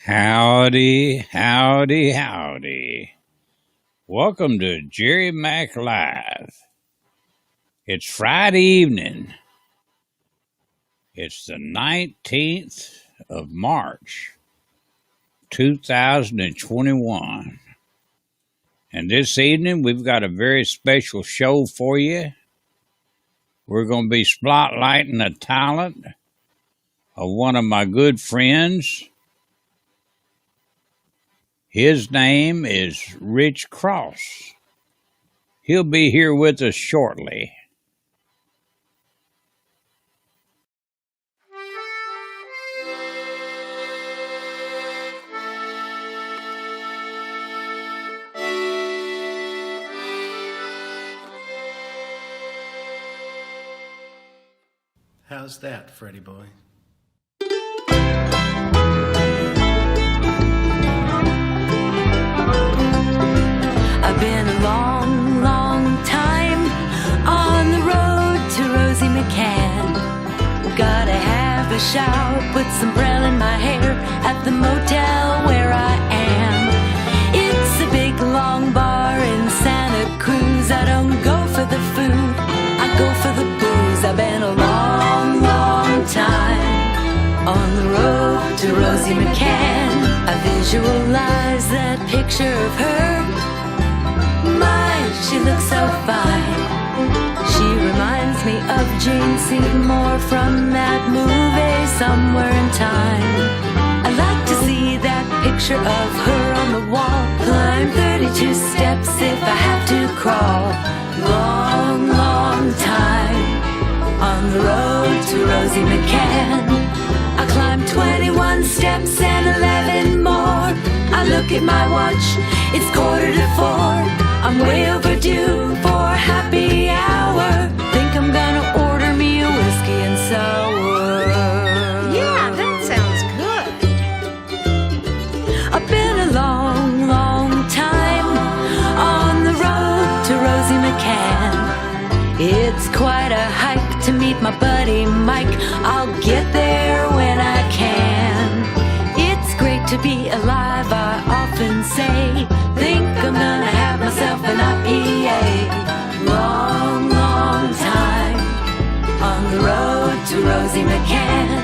Howdy, howdy, howdy. Welcome to Jerry Mac Live. It's Friday evening. It's the 19th of March, 2021. And this evening, we've got a very special show for you. We're going to be spotlighting the talent of one of my good friends. His name is Rich Cross. He'll be here with us shortly. How's that, Freddie boy? I've been a long, long time on the road to Rosie McCann. Gotta have a shower, put some Brel in my hair at the motel where I am. It's a big, long bar in Santa Cruz. I don't go for the food, I go for the booze. I've been a long, long time on the road to Rosie McCann. I visualize that picture of her. My, she looks so fine. She reminds me of Jane Seymour from that movie Somewhere in Time. I like to see that picture of her on the wall. Climb 32 steps if I have to crawl. Long, long time on the road to Rosie McCann. I climbed 21 steps and 11 more. I look at my watch, it's 4:45. I'm way overdue for a happy hour. Think I'm gonna order me a whiskey and sour. Yeah, that sounds good. I've been a long, long time on the road to Rosie McCann. It's quite a hike to meet my buddy Mike. I'll get there when I can. It's great to be alive, I often say. Think I'm gonna have myself an IPA. Long, long time on the road to Rosie McCann.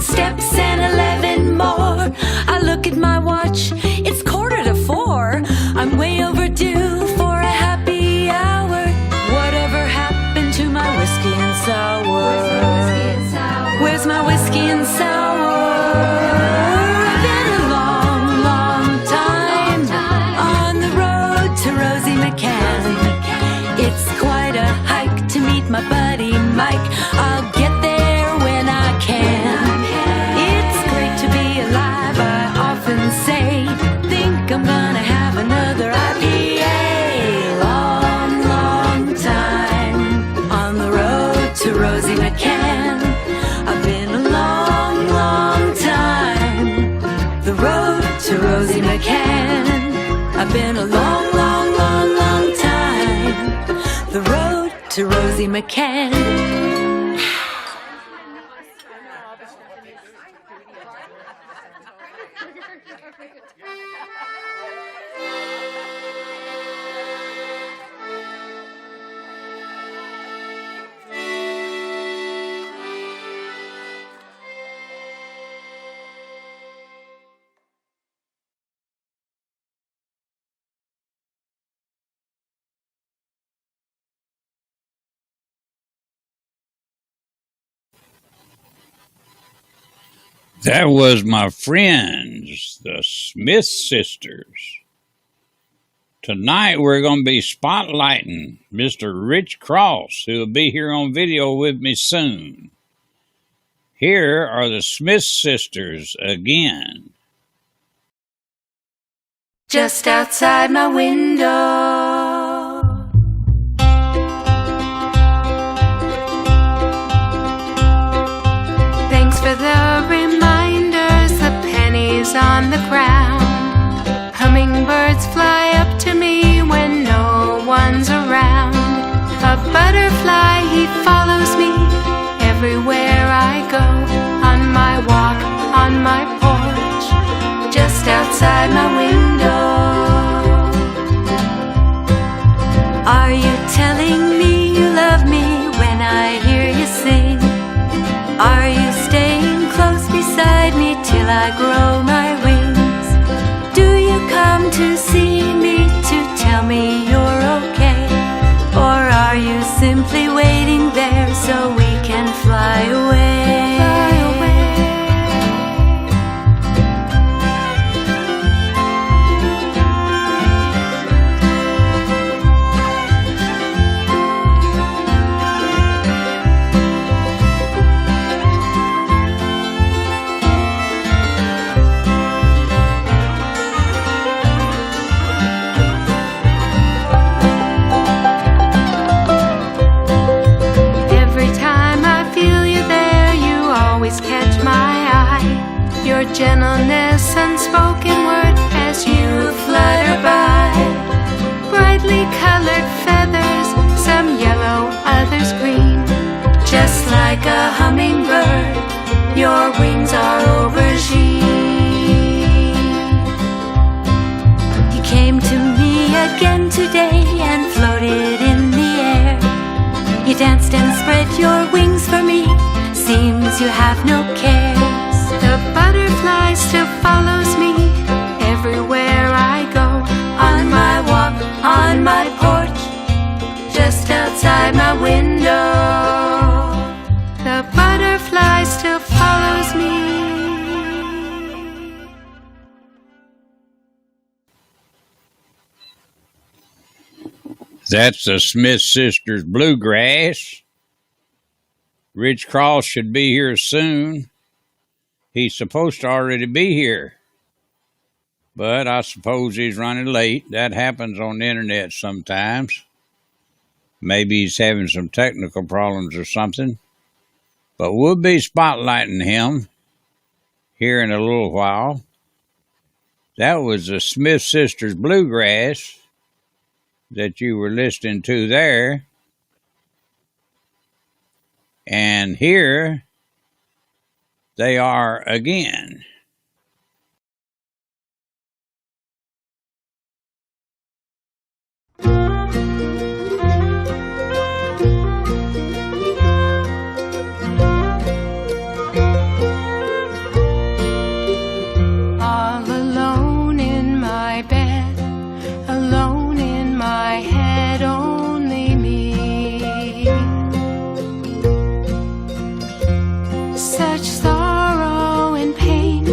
Steps and 11 more. I look at my watch, it's 3:45. I'm way overdue for a happy hour. Whatever happened to my whiskey and sour? Where's my whiskey and sour? I've been a long, long time on the road to Rosie McCann. It's quite a hike to meet my buddy Mike. I'll get there when I can. Say, think I'm gonna have another IPA. Long, long time on the road to Rosie McCann. I've been a long, long time. The road to Rosie McCann. I've been a long, long, long, long time. The road to Rosie McCann. That was my friends, the Smith sisters. Tonight we're going to be spotlighting Mr. Rich Cross, who will be here on video with me soon. Here are the Smith sisters again. just outside my window. Thanks for the reminders, the pennies on the ground. Hummingbirds fly up to me when no one's around. A butterfly, he follows me everywhere I go. On my walk, on my porch, just outside my window. Are you telling me you love me when I hear you sing? Are you staying close beside me till I grow my wings? Do you come to see me to tell me you're okay? Or are you simply waiting there so we can fly away? Fly away. Catch my eye, your gentleness, unspoken word as you flutter by. Brightly colored feathers, some yellow, others green. Just like a hummingbird, your wings are aubergine. You came to me again today and floated in the air. You danced and spread your wings for me. Seems you have no cares. The butterfly still follows me everywhere I go. On my walk, on my porch, just outside my window. The butterfly still follows me. That's the Smith Sisters Bluegrass. Rich Cross should be here soon. He's supposed to already be here. But I suppose he's running late. That happens on the internet sometimes. Maybe he's having some technical problems or something. But we'll be spotlighting him here in a little while. That was the Smith Sisters Bluegrass that you were listening to there. And here they are again. All alone in my bed, alone in my head, only me. Such sorrow and pain,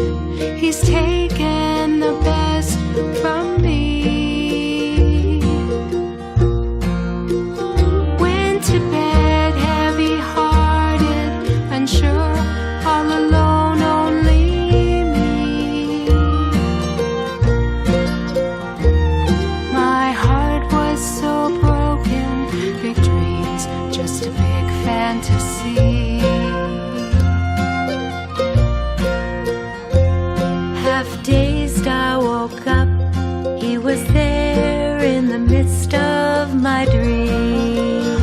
he's taken the best from me. Went to bed heavy-hearted, unsure, all alone, only me. My heart was so broken, big dreams, just a big fantasy. Half-dazed, I woke up. He was there in the midst of my dream.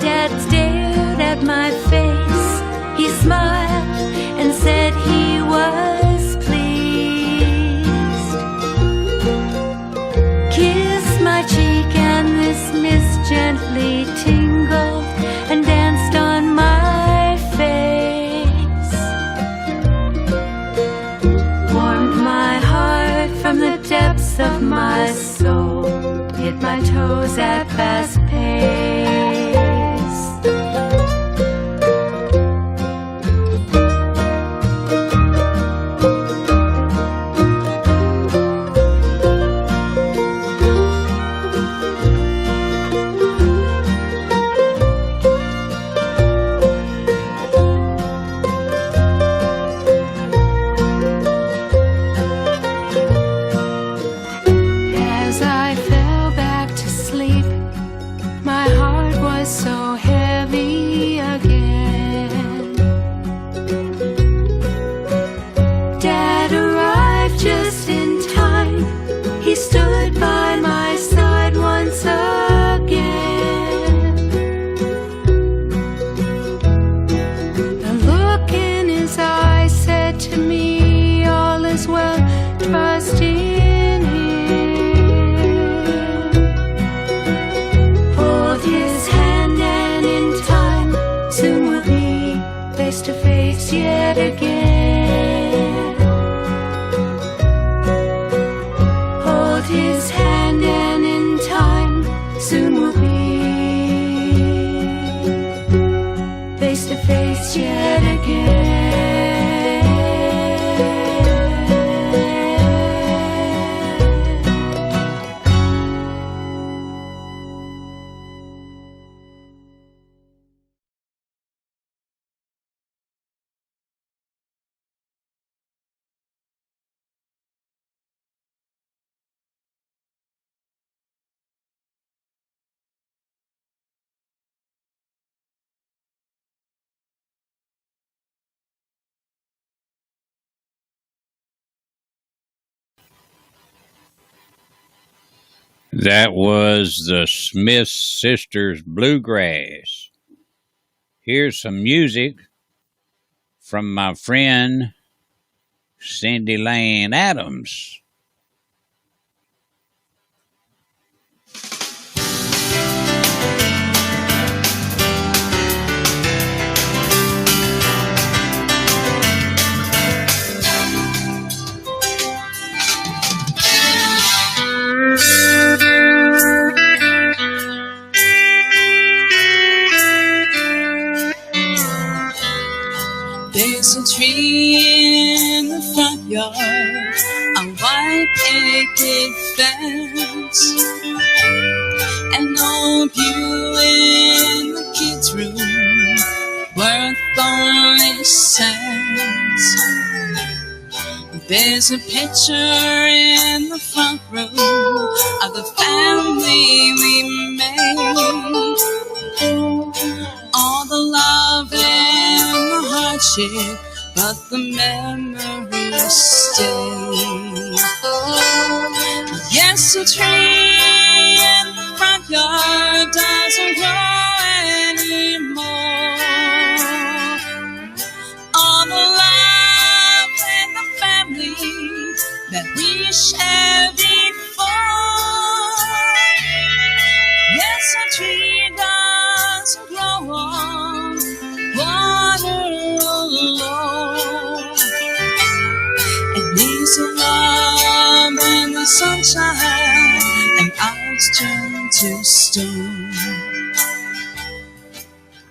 Dad stared at my face. He smiled and said he was pleased. Kissed my cheek and this mist gently tingled and danced on my face. Warmed my heart from the depths of my soul. Hit my toes at fast pace. face yet again. Hold his hand and in time soon we'll be face to face yet again. That was the Smith Sisters Bluegrass. Here's some music from my friend Cindy Lane Adams. There's a tree in the front yard, a white picket fence, an old pew in the kids' room, worth only cents. There's a picture in the front room of the family we made. All the love and the hardship, but the memories stay. Yes, a tree in the front yard doesn't grow anymore. All the love and the family that we shared before. Yes, a tree doesn't grow on water alone. It needs the love and the sunshine, and eyes turn to stone.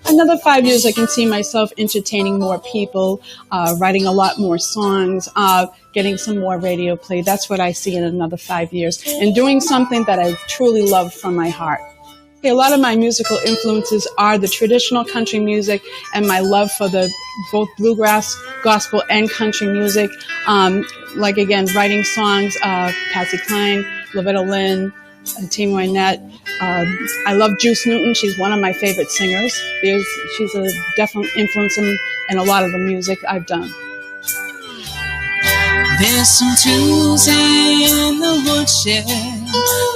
Another 5 years, I can see myself entertaining more people, writing a lot more songs, getting some more radio play. That's what I see in another 5 years, and doing something that I truly love from my heart. A lot of my musical influences are the traditional country music and my love for the both bluegrass, gospel, and country music. Like, again, writing songs, Patsy Cline, Loretta Lynn, Tammy Wynette. I love Juice Newton. She's one of my favorite singers. She's a definite influence in a lot of the music I've done. There's some tools in the woodshed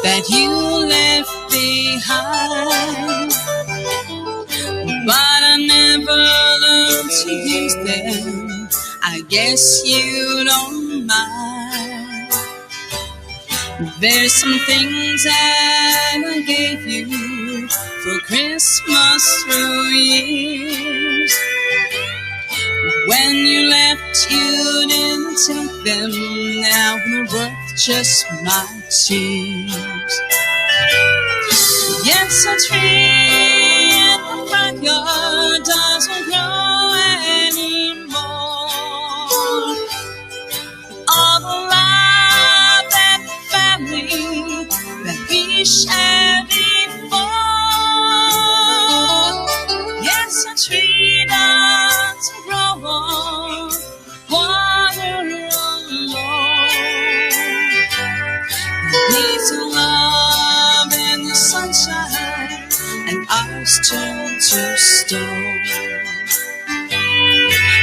that you left behind, but I never learned to use them. I guess you don't mind. There's some things that I gave you for Christmas through years. When you left, you didn't take them. Now they're worth just my tears. Yes, a tree in the front yard doesn't grow anymore. All the love and the family that we shared before. Yes, a tree doesn't grow on water alone. It needs the love and the sunshine, and eyes turn to stone.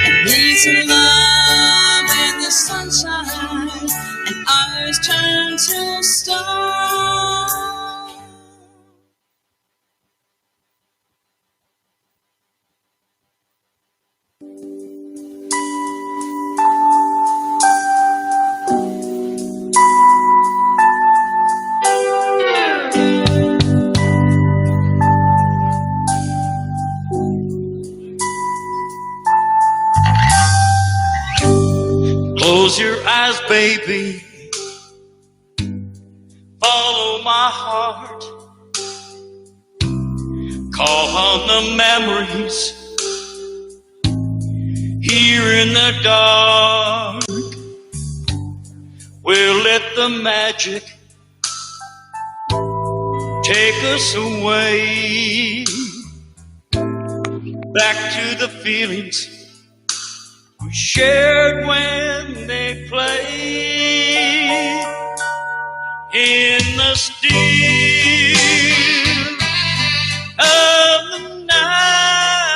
It needs the love and the sunshine, and eyes turn to stone. Close your eyes, baby. Follow my heart. Call on the memories here in the dark. We'll let the magic take us away back to the feelings we shared when they played in the still of the night.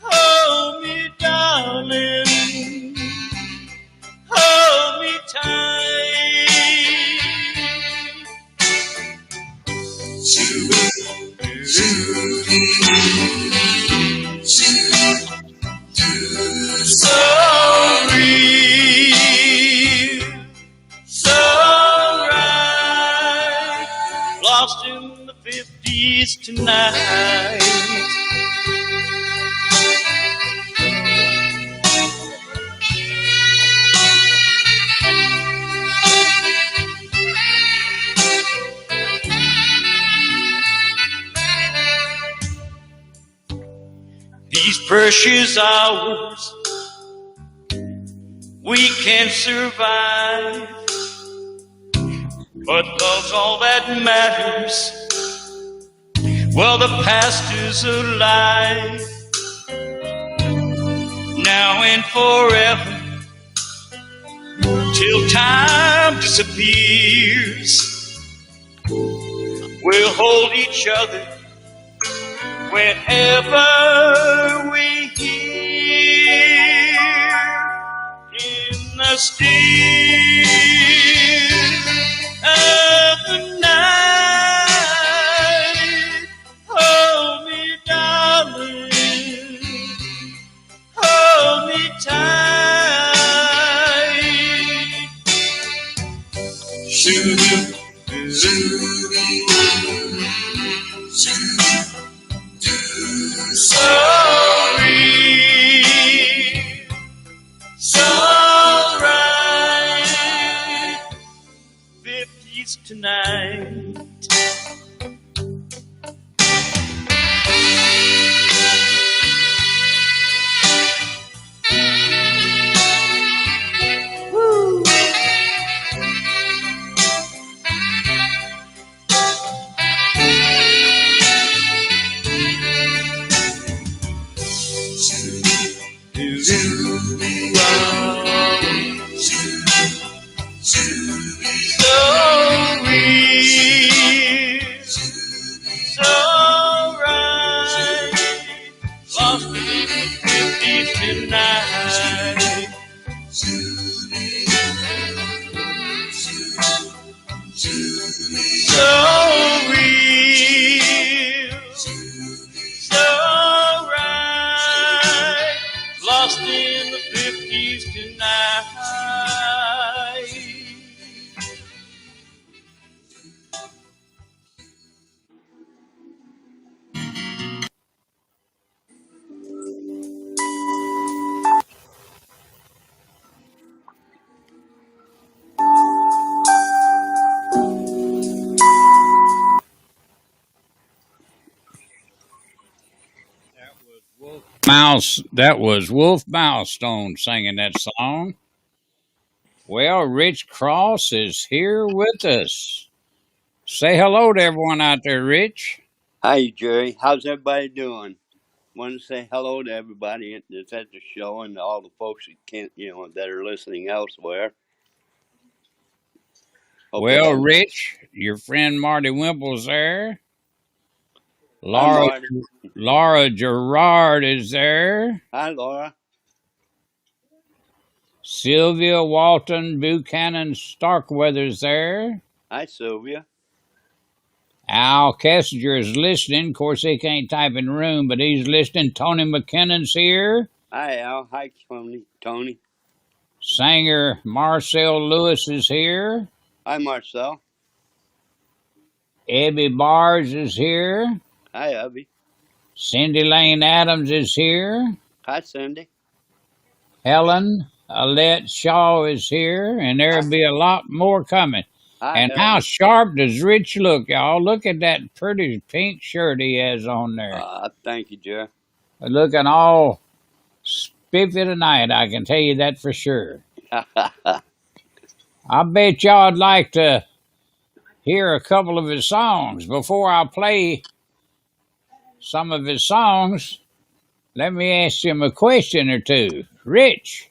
Hold me, darling, hold me tight. So real, so right, lost in the 50s tonight. These precious hours we can't survive, but love's all that matters. Well, the past is alive now and forever, till time disappears. We'll hold each other whenever we hear in the still of the night. Hold me, darling, hold me tight. Sorry, so right. 50s tonight. Lost in the 50s tonight. That was Wolf Milestone singing that song. Well, Rich Cross is here with us. Say hello to everyone out there, Rich. Hi, Jerry. How's everybody doing? Want to say hello to everybody that's at the show and all the folks that can't, that are listening elsewhere. Hope Well, everybody- Rich, your friend Marty Wimple's there. Hi, Laura, Marty. Laura Gerard is there. Hi, Laura. Sylvia Walton Buchanan Starkweather's there. Hi, Sylvia. Al Kessinger is listening. Of course, he can't type in the room, but he's listening. Tony McKinnon's here. Hi, Al. Hi, Tony. Singer Marcel Lewis is here. Hi, Marcel. Abby Bars is here. Hi, Abby. Cindy Lane Adams is here. Hi, Cindy. Helen Alette Shaw is here, and there'll be a lot more coming. And how Helen. sharp does Rich look, y'all? Look at that pretty pink shirt he has on there. Thank you, Jerry. Looking all spiffy tonight, I can tell you that for sure. I bet y'all would like to hear a couple of his songs. Before I play some of his songs, let me ask him a question or two. Rich,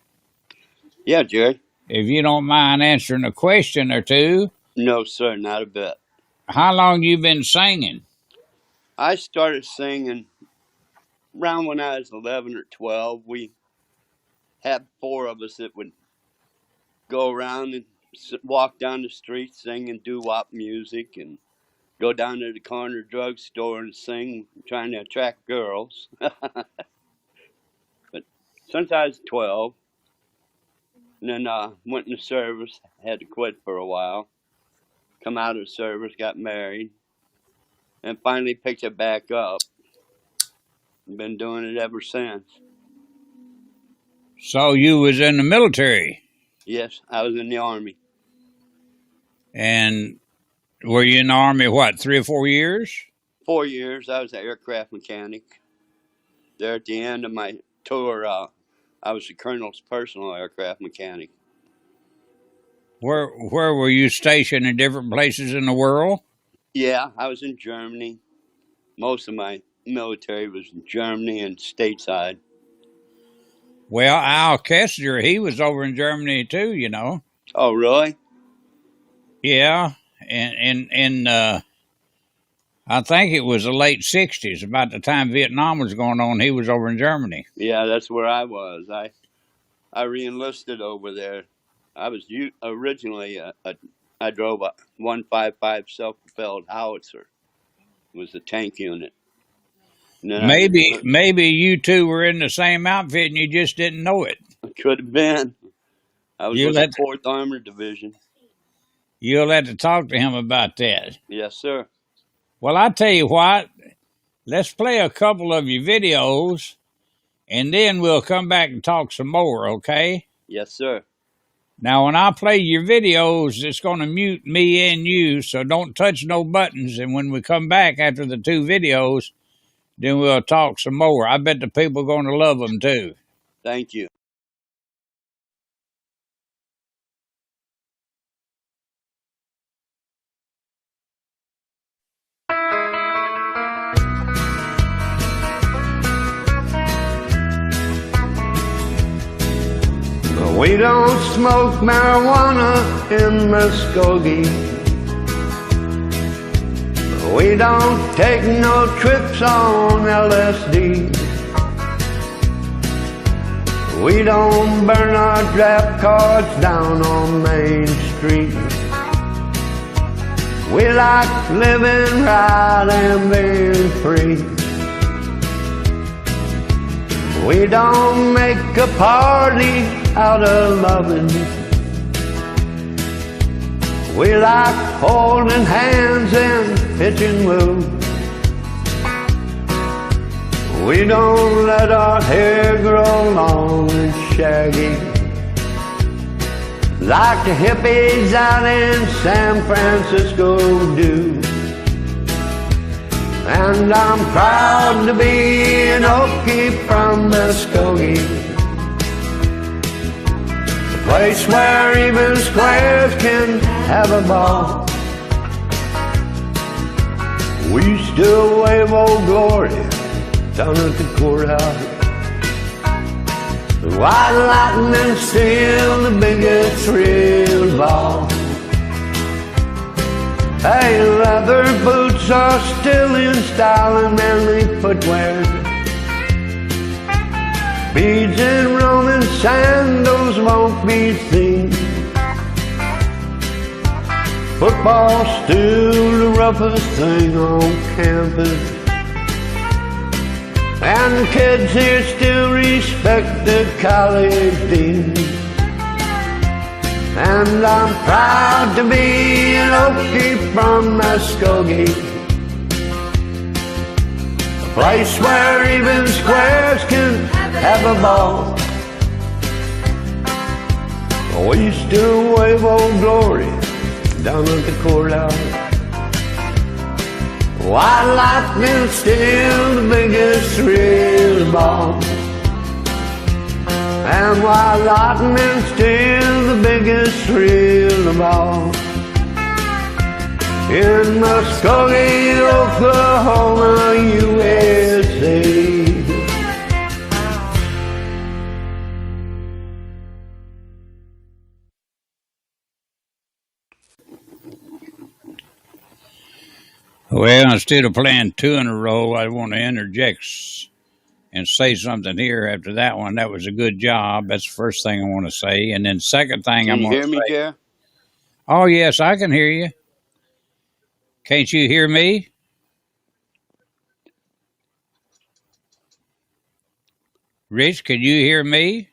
Yeah, Jerry. if you don't mind answering a question or two, No, sir, not a bit. how long you been singing? I started singing around when I was 11 or 12. We had 4 of us that would go around and walk down the street singing doo-wop music and go down to the corner drugstore and sing, trying to attract girls. But since I was 12, and then went in the service, had to quit for a while, come out of the service, got married, and finally picked it back up. Been doing it ever since. So you was in the military, Yes, I was in the Army. and were you in the Army, what, 3 or 4 years? 4 years, I was an aircraft mechanic. There at the end of my tour, I was the colonel's personal aircraft mechanic. Where were you stationed in different places in the world? Yeah, I was in Germany. Most of my military was in Germany and stateside. Well, Al Kessler, he was over in Germany too, you know. Oh, really? Yeah, and I think it was the late 60s, about the time Vietnam was going on, he was over in Germany. Yeah, that's where I was. I re-enlisted over there. I was originally I drove a 155 self-propelled howitzer. It was the tank unit. And then Maybe you two were in the same outfit and you just didn't know it. could have been. I was You with let- the 4th Armored Division. You'll have to talk to him about that. Yes, sir. Well, I tell you what, let's play a couple of your videos, and then we'll come back and talk some more, okay? Yes, sir. Now, when I play your videos, it's going to mute me and you, so don't touch no buttons. And when we come back after the 2 videos, then we'll talk some more. I bet the people are going to love them, too. Thank you. We don't smoke marijuana in Muskogee. We don't take no trips on LSD. We don't burn our draft cards down on Main Street. We like living right and being free. We don't make a party out of loving. We like holding hands and pitching moves. We don't let our hair grow long and shaggy like the hippies out in San Francisco do. And I'm proud to be an Okie from Muskogee, a place where even squares can have a ball. We still wave Old Glory down at the courthouse. The white lightning's still the biggest thrill of all. Hey, leather boots are still in style and manly footwear. Beads and Roman sandals won't be seen. Football's still the roughest thing on campus, and the kids here still respect the college dean. And I'm proud to be an Okie from Muskogee, a place where even squares can have a ball. We used to wave Old Glory down at the courthouse. White lightning still the biggest thrill of all. And white lightning still the biggest thrill of all. In Muskogee, Oklahoma, USA. Well, instead of playing two in a row, I want to interject and say something here after that one. That was a good job. That's the first thing I want to say. And then second thing I'm Can you going hear to me, say. Jerry? Oh, yes, I can hear you. Can't you hear me? Rich, can you hear me?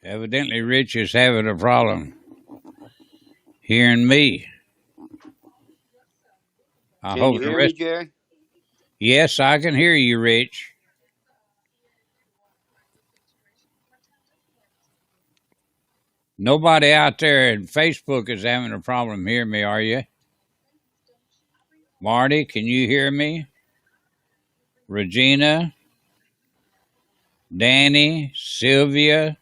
Evidently, Rich is having a problem hearing me. I Can hope you the hear me, rest. Jerry? Yes, I can hear you, Rich. Nobody out there in Facebook is having a problem hearing me, are you? Marty, can you hear me? Regina, Danny, Sylvia,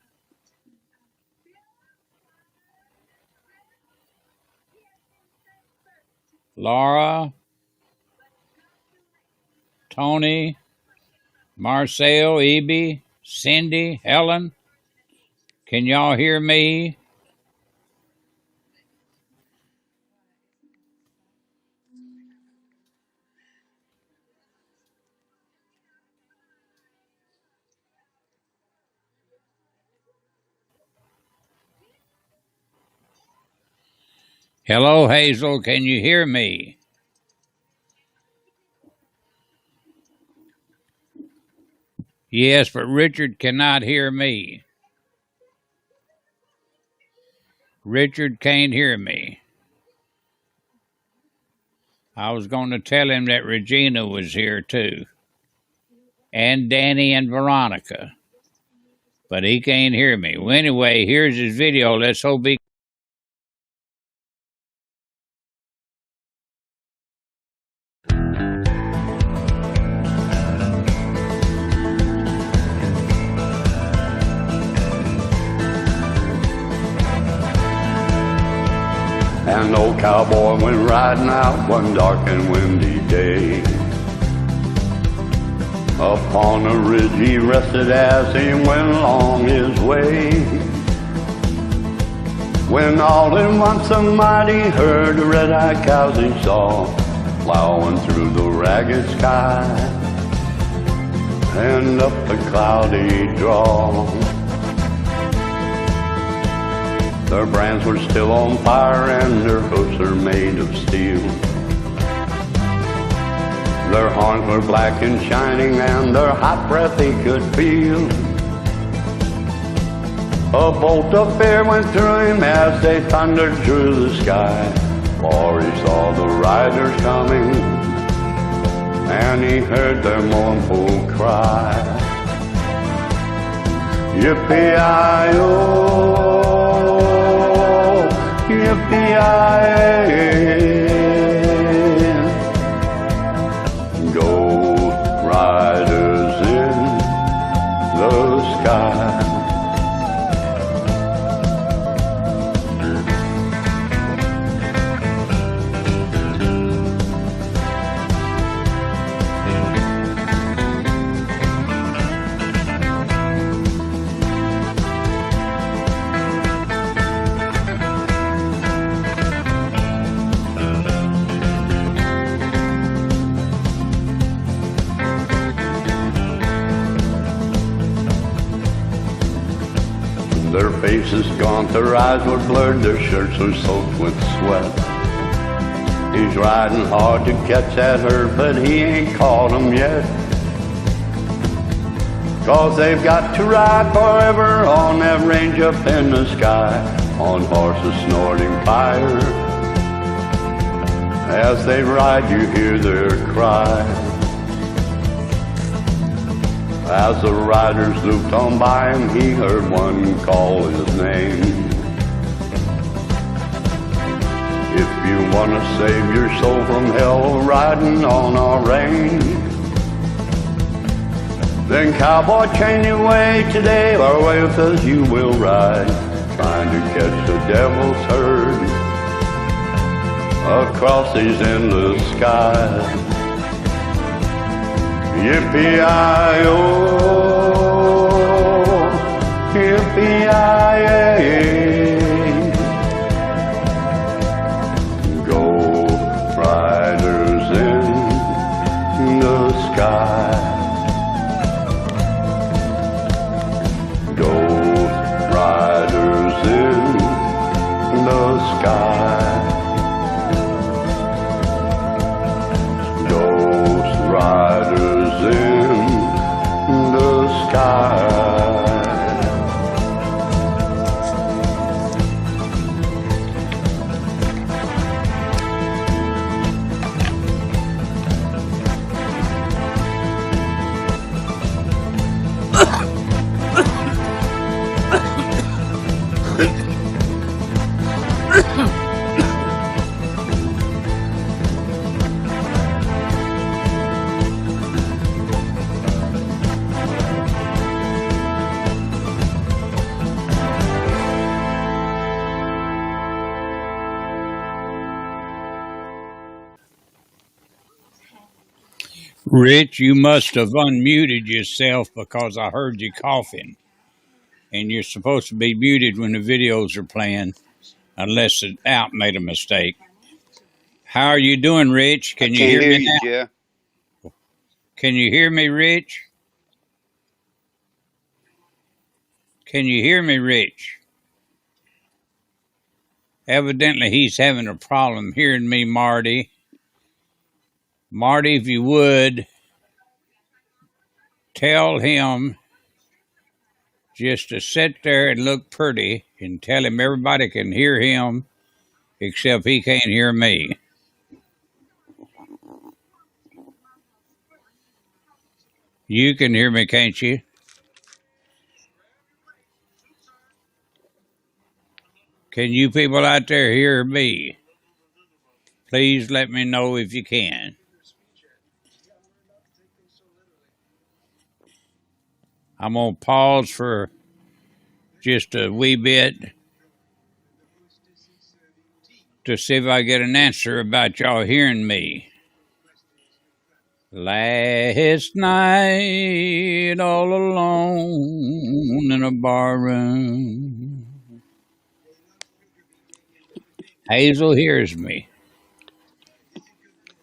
Laura, Tony, Marcel, Eby, Cindy, Helen. Can y'all hear me? Hello, Hazel, can you hear me? Yes, but Richard cannot hear me. Richard can't hear me. I was going to tell him that Regina was here too. And Danny and Veronica. But he can't hear me. Well, anyway, here's his video. Let's hope he... An old cowboy went riding out one dark and windy day. Upon a ridge he rested as he went along his way. When all at once a mighty herd of red-eyed cows he saw, plowing through the ragged sky and up the cloudy draw. Their brands were still on fire and their hoofs are made of steel. Their horns were black and shining and their hot breath he could feel. A bolt of fear went through him as they thundered through the sky, for he saw the riders coming and he heard their mournful cry. Yippee-i-oh, yippee-i-oh. Ghost riders in the sky. Their faces gaunt, their eyes were blurred, their shirts were soaked with sweat. He's riding hard to catch that herd, but he ain't caught 'em yet. 'Cause they've got to ride forever on that range up in the sky, on horses snorting fire. As they ride you hear their cry. As the riders looped on by him, he heard one call his name. If you want to save your soul from hell riding on our range, then cowboy, chain your way today, or away with us you will ride, trying to catch the devil's herd across these endless skies. Yippee-i-oh, yippee-i-yay. Go riders in the sky. Go riders in the sky. Ghost riders in the sky. Rich, you must have unmuted yourself because I heard you coughing. And you're supposed to be muted when the videos are playing, unless the app made a mistake. How are you doing, Rich? Can you hear me now? Jeff. Can you hear me, Rich? Can you hear me, Rich? Evidently, he's having a problem hearing me, Marty. Marty, if you would, tell him just to sit there and look pretty and tell him everybody can hear him except he can't hear me. You can hear me, can't you? Can you people out there hear me? Please let me know if you can. I'm going to pause for just a wee bit to see if I get an answer about y'all hearing me. Last night, all alone in a bar room, Hazel hears me.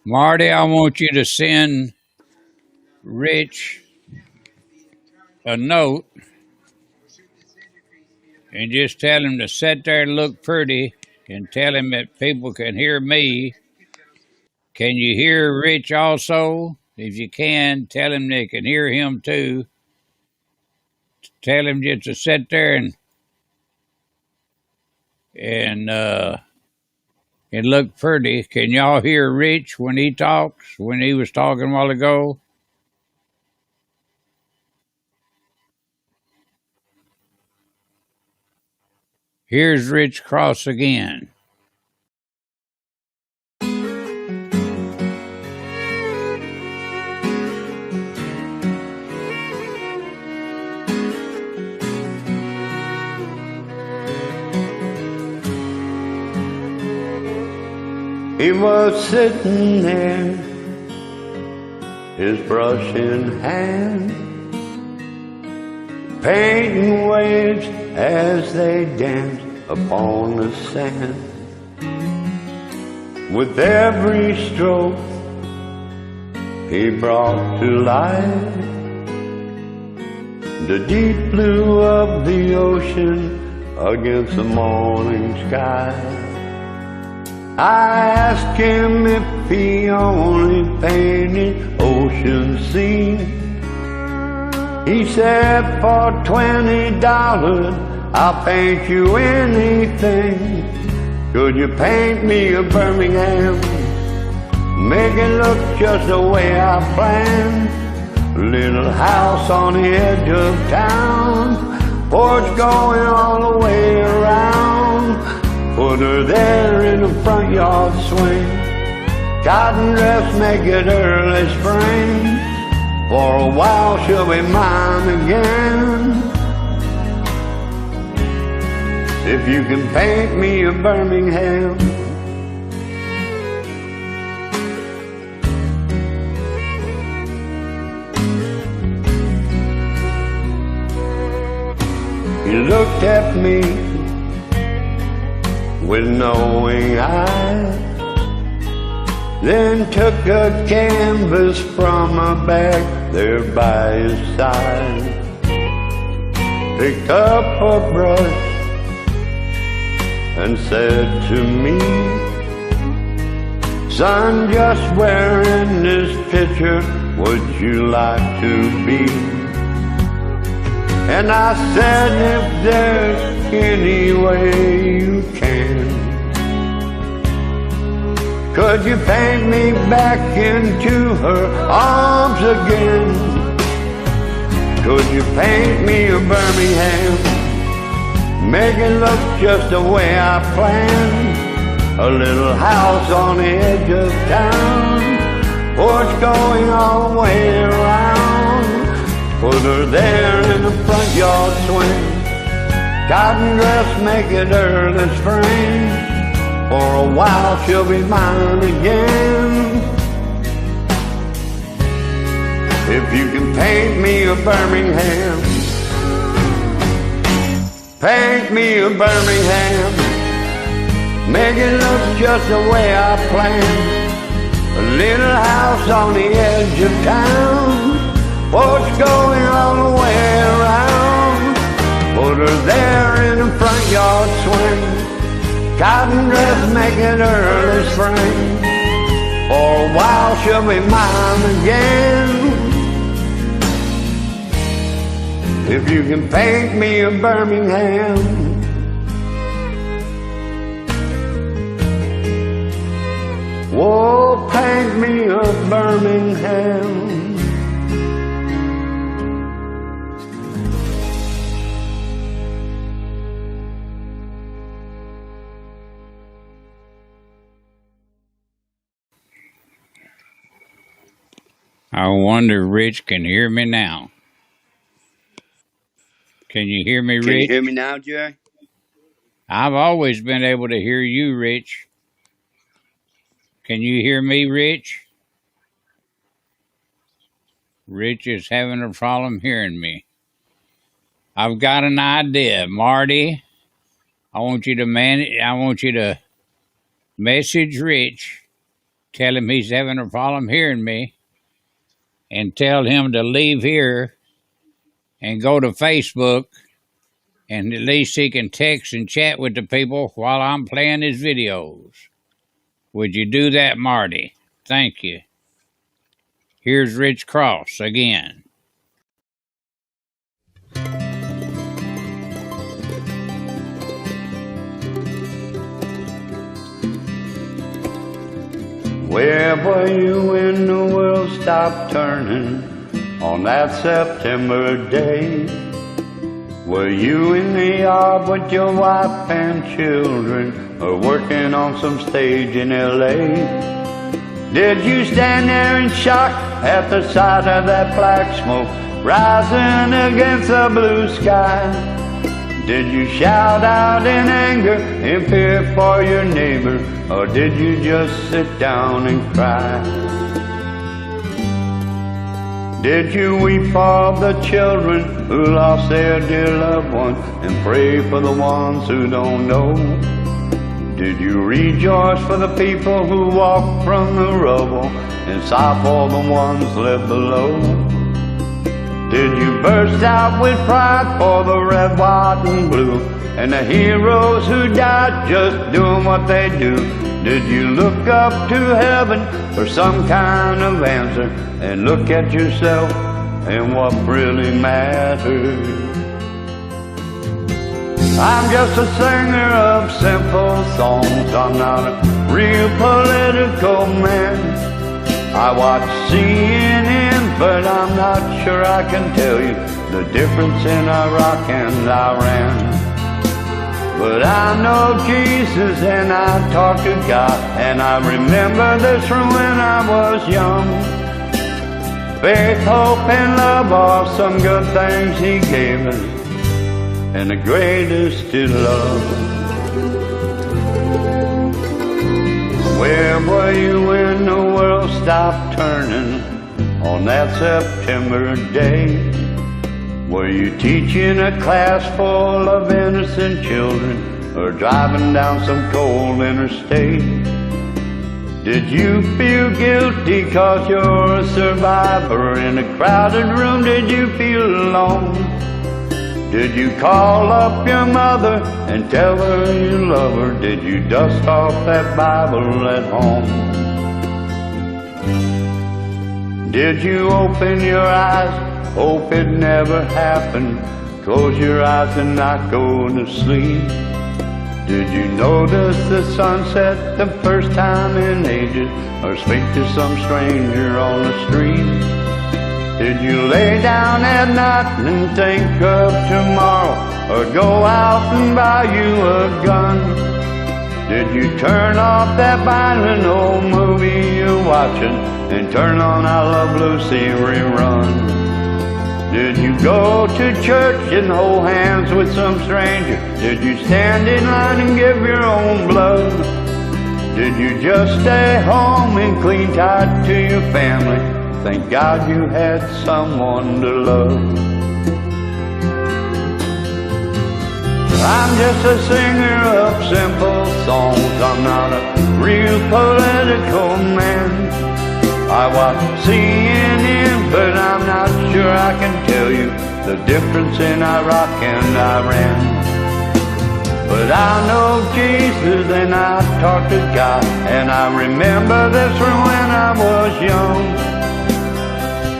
Marty, I want you to send Rich a note and just tell him to sit there and look pretty and tell him that people can hear me. Can you hear Rich also? If you can, tell him they can hear him too. Tell him just to sit there and look pretty. Can y'all hear Rich when he talks, when he was talking a while ago? Here's Rich Cross again. He was sitting there, his brush in hand, painting waves as they danced upon the sand. With every stroke he brought to life the deep blue of the ocean against the morning sky. I asked him if he only painted ocean scenes. He said, for $20, I'll paint you anything. Could you paint me a Birmingham? Make it look just the way I planned. Little house on the edge of town, porch going all the way around. Put her there in the front yard swing, cotton dress make it early spring. For a while she'll be mine again. If you can paint me a Birmingham. You looked at me with knowing eyes, then took a canvas from a bag there by his side, picked up a brush and said to me, son, just where in this picture would you like to be? And I said, if there's any way you can, could you paint me back into her arms again? Could you paint me a Birmingham, make it look just the way I planned? A little house on the edge of town, porch going all the way around. Put her there in the front yard swing, cotton dress make it early spring. For a while she'll be mine again. If you can paint me a Birmingham, paint me a Birmingham, make it look just the way I planned. A little house on the edge of town, porch going all the way around. Put her there in the front yard swing, cotton dress make it early spring. For a while she'll be mine again. If you can paint me a Birmingham. Whoa, paint me a Birmingham. I wonder Rich can hear me now. Can you hear me, Rich? Can you hear me now, Jerry? I've always been able to hear you, Rich. Can you hear me, Rich? Rich is having a problem hearing me. I've got an idea, Marty. I want you to message Rich, tell him he's having a problem hearing me, and tell him to leave here and go to Facebook, and at least he can text and chat with the people while I'm playing his videos. Would you do that, Marty? Thank you. Here's Rich Cross again. Wherever you in the world stop turning on that September day, were you in the yard with your wife and children, or working on some stage in L.A.? Did you stand there in shock at the sight of that black smoke rising against the blue sky? Did you shout out in anger in fear for your neighbor, or did you just sit down and cry? Did you weep for the children who lost their dear loved ones and pray for the ones who don't know? Did you rejoice for the people who walk from the rubble and sigh for the ones left below? Did you burst out with pride for the red, white, and blue, and the heroes who died just doing what they do? Did you look up to heaven for some kind of answer and look at yourself and what really matters? I'm just a singer of simple songs. I'm not a real political man. I watch CNN, but I'm not sure I can tell you the difference in Iraq and Iran. But I know Jesus and I talk to God, and I remember this from when I was young. Faith, hope, and love are some good things He gave us, and the greatest is love. Where were you when the world stopped turning on that September day? Were you teaching a class full of innocent children, or driving down some cold interstate? Did you feel guilty 'cause you're a survivor in a crowded room? Did you feel alone? Did you call up your mother and tell her you love her? Did you dust off that Bible at home? Did you open your eyes, hope it never happened, close your eyes and not go to sleep? Did you notice the sunset the first time in ages, or speak to some stranger on the street? Did you lay down at night and think of tomorrow, or go out and buy you a gun? Did you turn off that violent old movie you're watching and turn on I Love Lucy rerun? Did you go to church and hold hands with some stranger? Did you stand in line and give your own blood? Did you just stay home and clean tight to your family? Thank God you had someone to love. I'm just a singer of simple songs. I'm not a real political man. I watch CNN, but I'm not sure I can tell you the difference in Iraq and Iran. But I know Jesus and I talk to God, and I remember this from when I was young.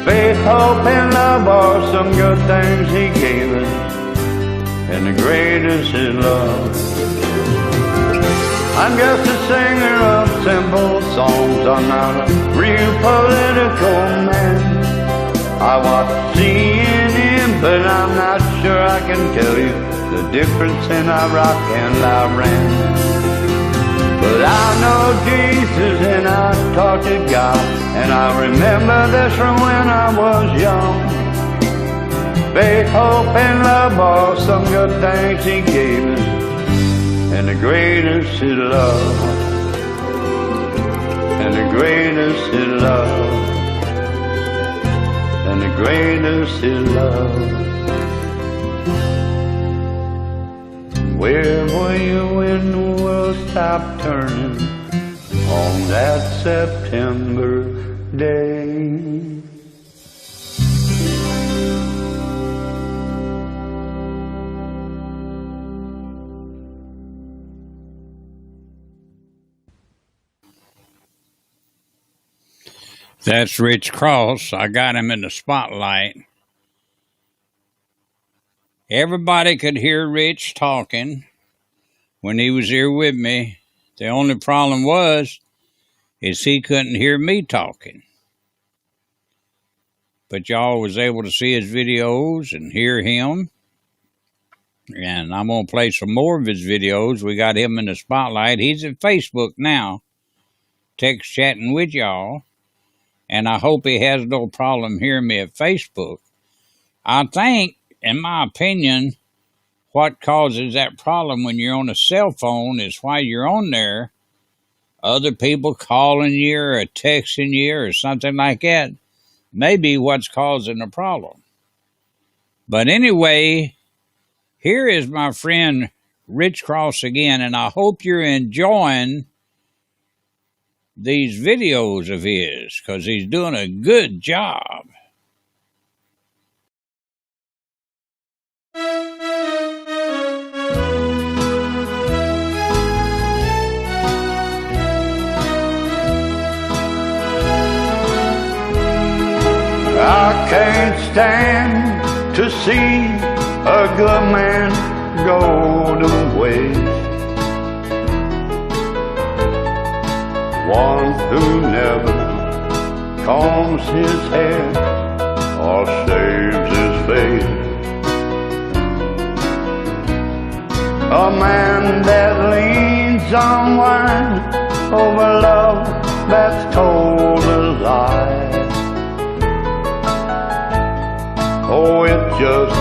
Faith, hope, and love are some good things He gave us, and the greatest is love. I'm just a singer of simple songs. I'm not a real political man. I watch CNN, but I'm not sure I can tell you the difference in Iraq and Iran. But I know Jesus and I talk to God, and I remember this from when I was young. Faith, hope, and love are some good things He gave us, and the greatest is love. And the greatest is love. And the greatest is love. Where were you when the world stopped turning on that September day? That's Rich Cross. I got him in the spotlight. Everybody could hear Rich talking when he was here with me. The only problem is he couldn't hear me talking. But y'all was able to see his videos and hear him. And I'm going to play some more of his videos. We got him in the spotlight. He's at Facebook now, text chatting with y'all. And I hope he has no problem hearing me at Facebook. I think, in my opinion, what causes that problem when you're on a cell phone is while you're on there, other people calling you or texting you or something like that may be what's causing the problem. But anyway, here is my friend Rich Cross again, and I hope you're enjoying these videos of his, because he's doing a good job. I can't stand to see a good man go to waste. One who never combs his hair or saves his faith. A man that leans on wine over love that's told a lie. Oh, it just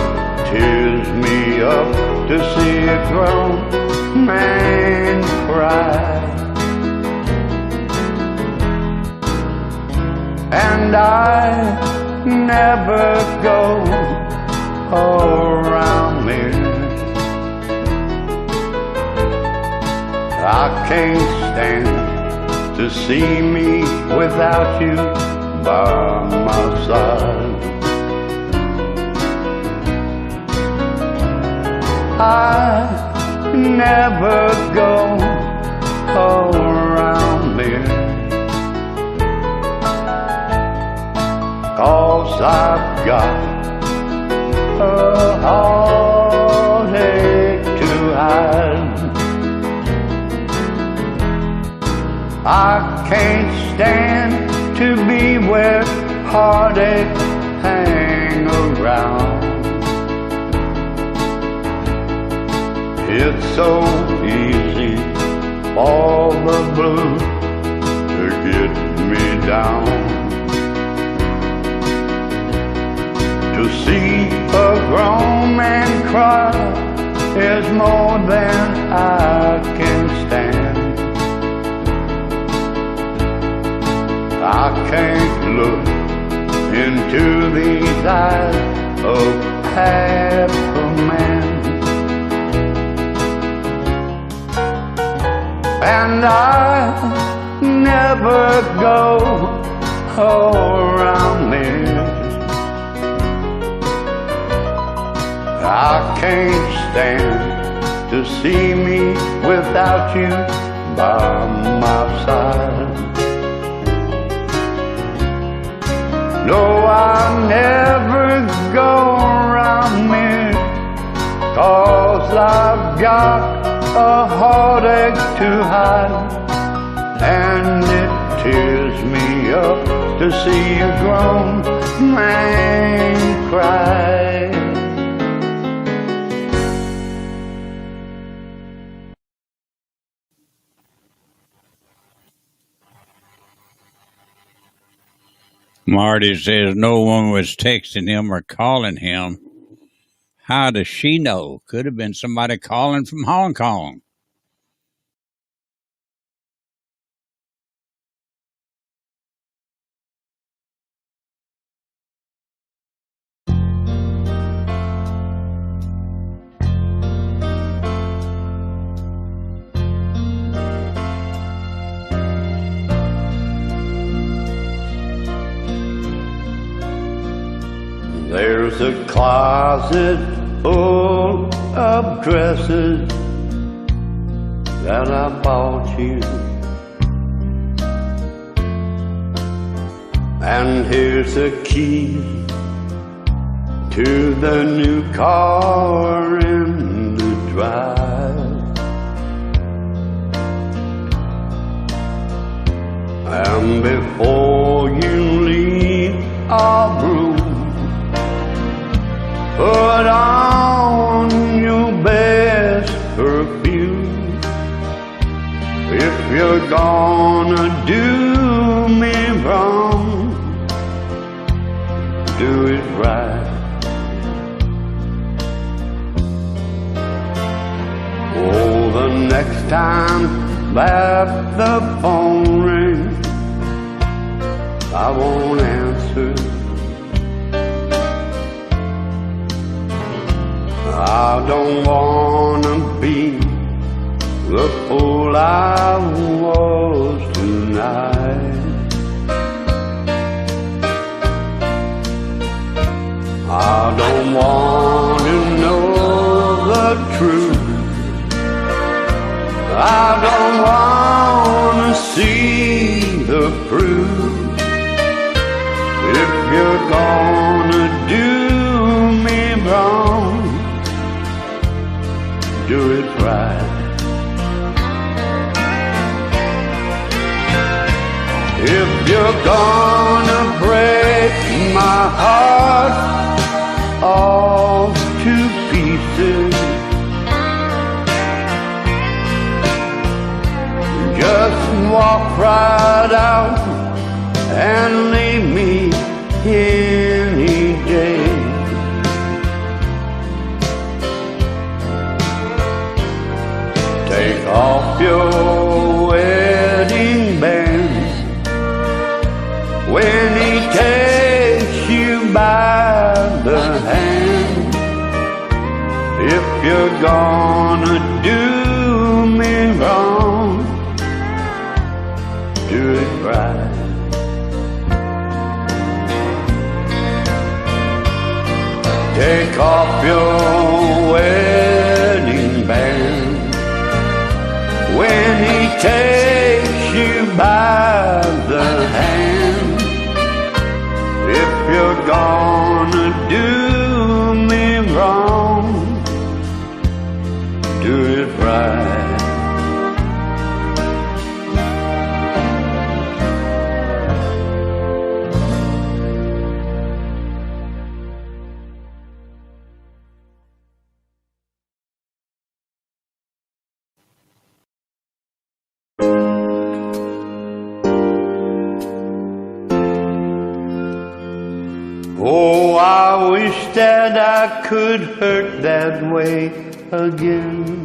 tears me up to see a grown man cry. And I never go around me. I can't stand to see me without you by my side. I never go around me, 'cause I've got a heartache to hide. I can't stand to be where heartache hang around. It's so easy for the blues to get me down. To see a grown man cry is more than I can stand. I can't look into these eyes of half a man. And I never go around me. I can't stand to see me without you by my side. No, I never go around me, 'cause I've got a heartache to hide. And it tears me up to see a grown man cry. Marty says no one was texting him or calling him. How does she know? Could have been somebody calling from Hong Kong. There's a closet full of dresses that I bought you, and here's a key to the new car in the drive. And before you leave our room, put on your best perfume. If you're gonna do me wrong, do it right. Oh, the next time that the phone rings, I won't answer. I don't wanna be the fool I was tonight. I don't want to know the truth. I don't want to see the proof. If you're gonna do me wrong, do it right. If you're gonna break my my heart all to pieces. Just walk right out and leave me any day. Take off your wedding band when he takes you by the hand. If you're gonna do me wrong, do it right. Take off your wedding band when he takes you by the hand. If you're gonna do me wrong, do it right. Oh, I wish that I could hurt that way again.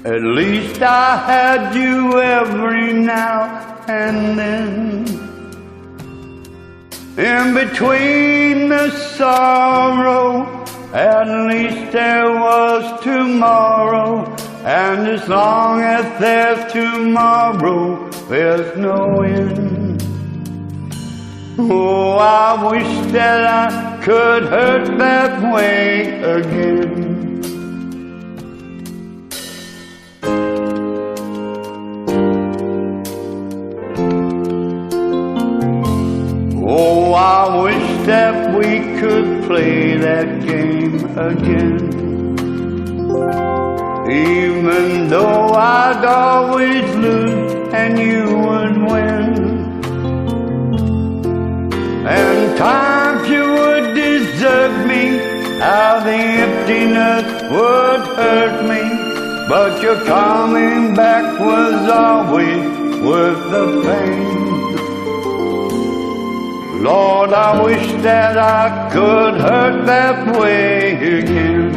At least I had you every now and then. In between the sorrow, at least there was tomorrow. And as long as there's tomorrow, there's no end. Oh, I wish that I could hurt that way again. Oh, I wish that we could play that game again. Even though I'd always lose and you would win. And times you would desert me, how the emptiness would hurt me. But your coming back was always worth the pain. Lord, I wish that I could hurt that way again.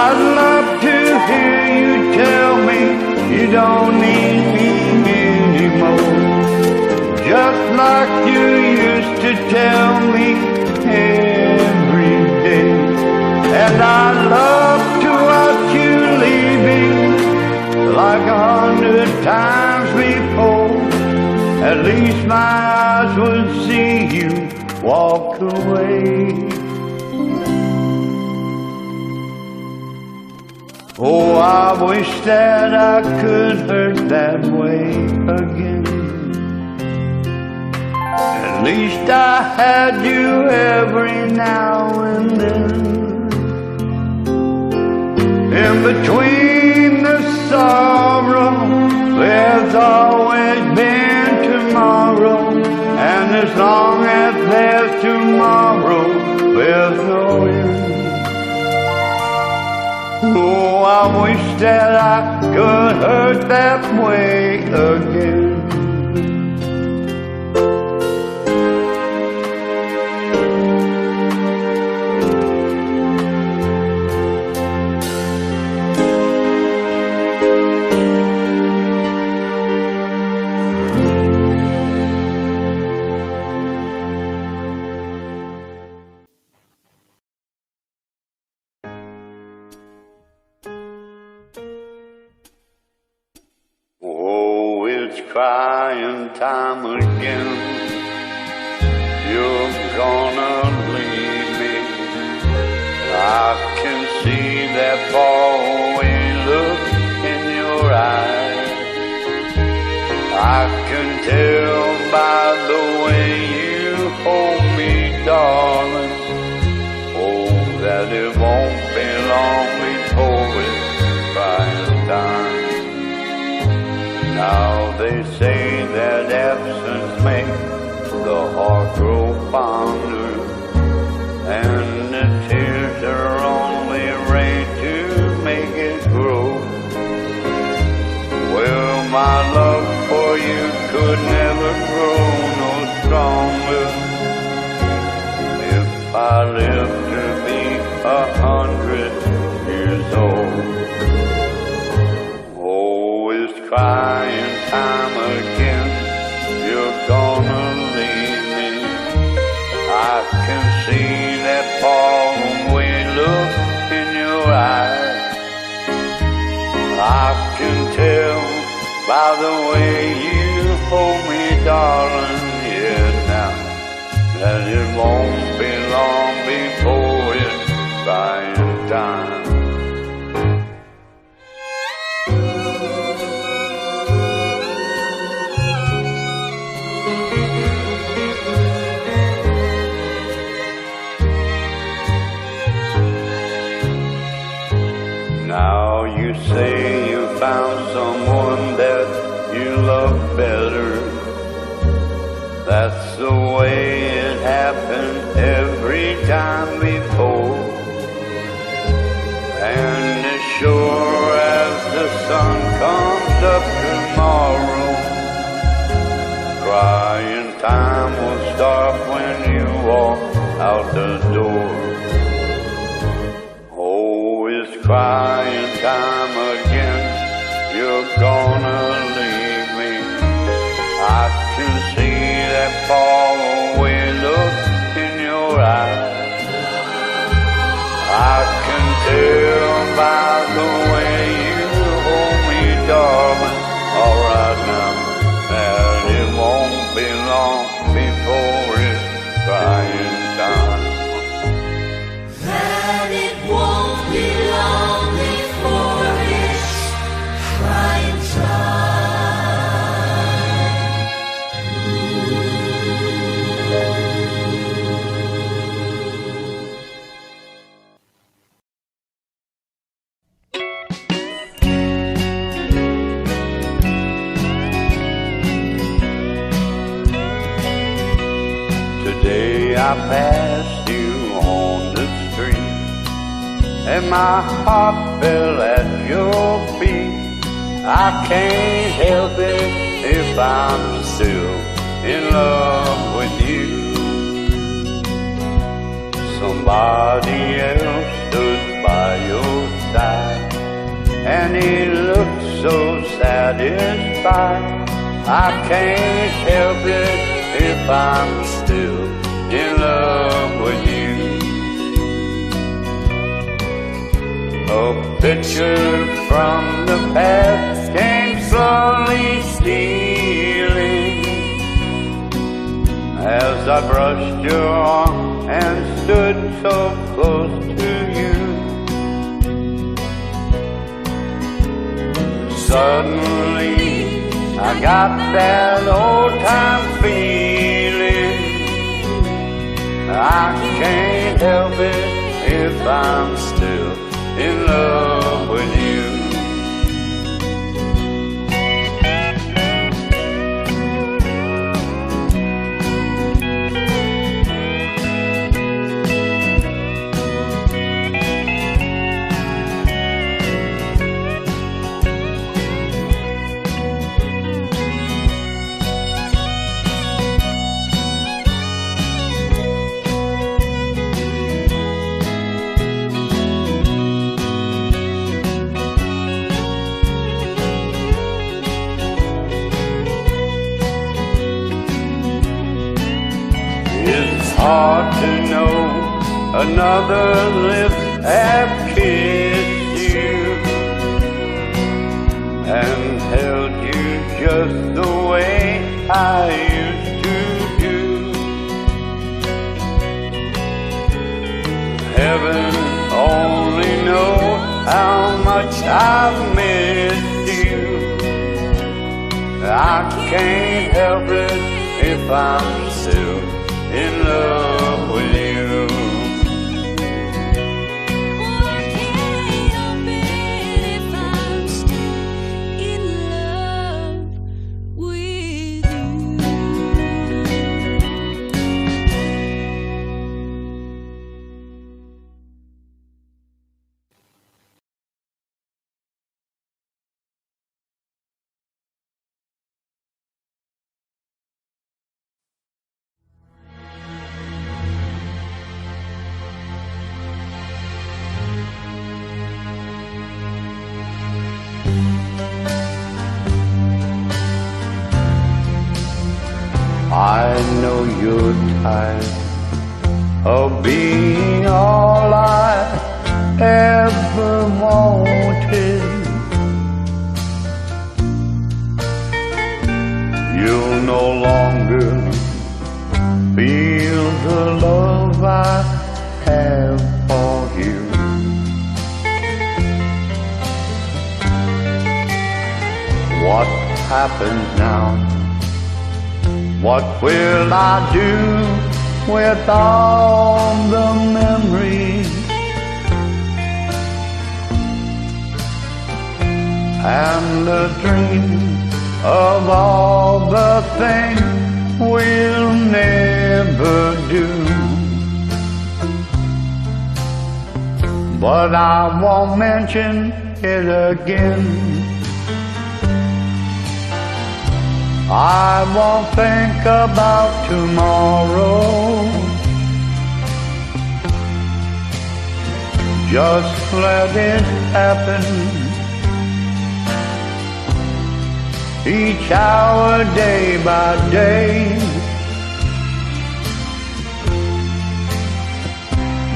I'd love to hear you tell me you don't need me anymore. Just like you used to tell me every day. And I love to watch you leaving like 100 times before. At least my eyes would see you walk away. Oh, I wish that I could hurt that way again. At least I had you every now and then. In between the sorrow, there's always been tomorrow. And as long as there's tomorrow, there's no end. Oh, I wish that I could hurt that way again. Crying time again. You're gonna leave me. I can see that faraway look in your eyes. I can tell by the way you hold me, darling. Oh, that it won't be long before it's crying time. Now they say make the heart grow fonder, and the tears are only rain to make it grow. Well, my love for you could never grow no stronger if I lived to be 100 years old. Oh, it's crying time again, you're gonna leave me. I can see that faraway look in your eyes. I can tell by the way you hold me, darling, yeah, now that it won't be long before it's crying time. Now you say you found someone that you love better. That's the way it happened every time before. And as sure as the sun comes up tomorrow, crying time will start when you walk out the door. Oh, it's crying time again, you're gonna leave me. I can see that faraway look in your eyes. I can tell by the way you hold me, darling, all right now, that it won't be long before it's crying time. That it won't be long before it's crying time. Today I passed you on the street, and my heart fell at your feet. I can't help it if I'm still in love with you. Somebody else stood by your side, and he looked so satisfied. I can't help it if I'm still in love with you. A picture from the past came slowly stealing as I brushed your arm and stood so close to you. Suddenly I got that old time feeling. I can't help it if I'm still in love with you. Hard to know another lips have kissed you and held you just the way I used to do. Heaven only knows how much I've missed you. I can't help it if I'm still in love with you. I can't help it if I'm still in love with you. know you're tired of being all I ever wanted. You'll no longer feel the love I have for you. What happens now? What will I do with all the memories and the dreams of all the things we'll never do? But I won't mention it again. I won't think about tomorrow. Just let it happen. Each hour, day by day.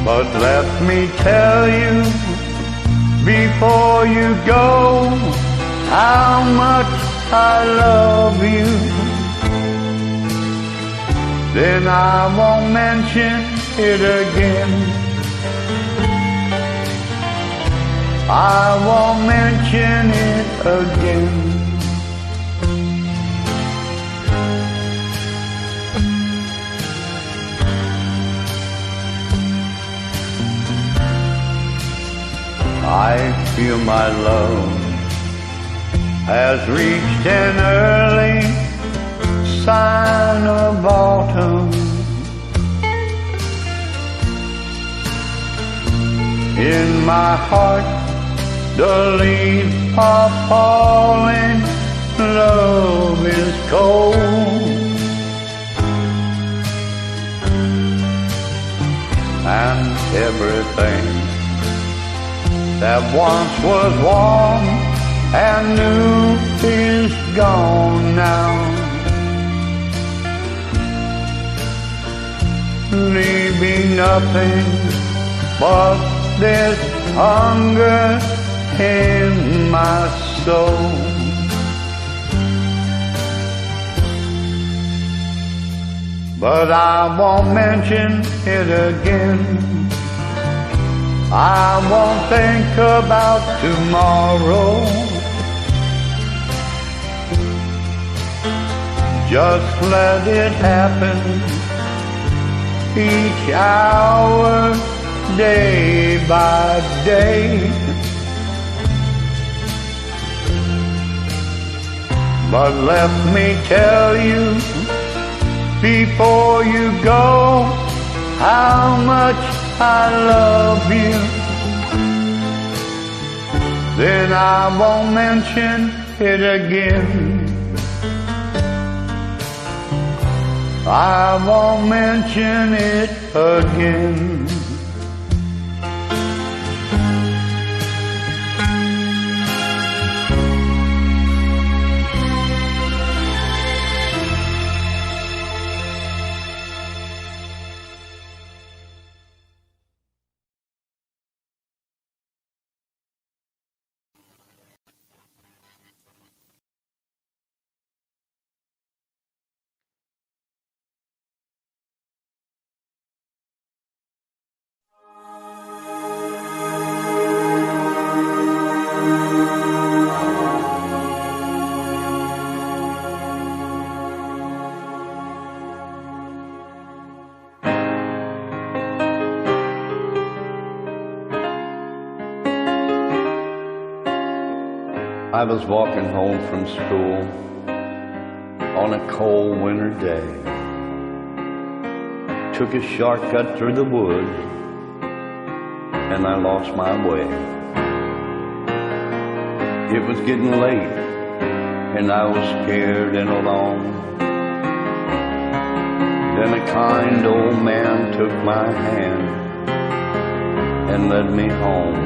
But let me tell you before you go how much I love you. Then I won't mention it again. I won't mention it again. I feel my love has reached an early sign of autumn. In my heart, the leaves are falling, love is cold, and everything that once was warm and new is gone now, leaving nothing but this hunger in my soul. But I won't mention it again. I won't think about tomorrow. Just let it happen. Each hour, day by day. But let me tell you before you go how much I love you. Then I won't mention it again. I won't mention it again. I was walking home from school on a cold winter day. Took a shortcut through the woods and I lost my way. It was getting late and I was scared and alone. Then a kind old man took my hand and led me home.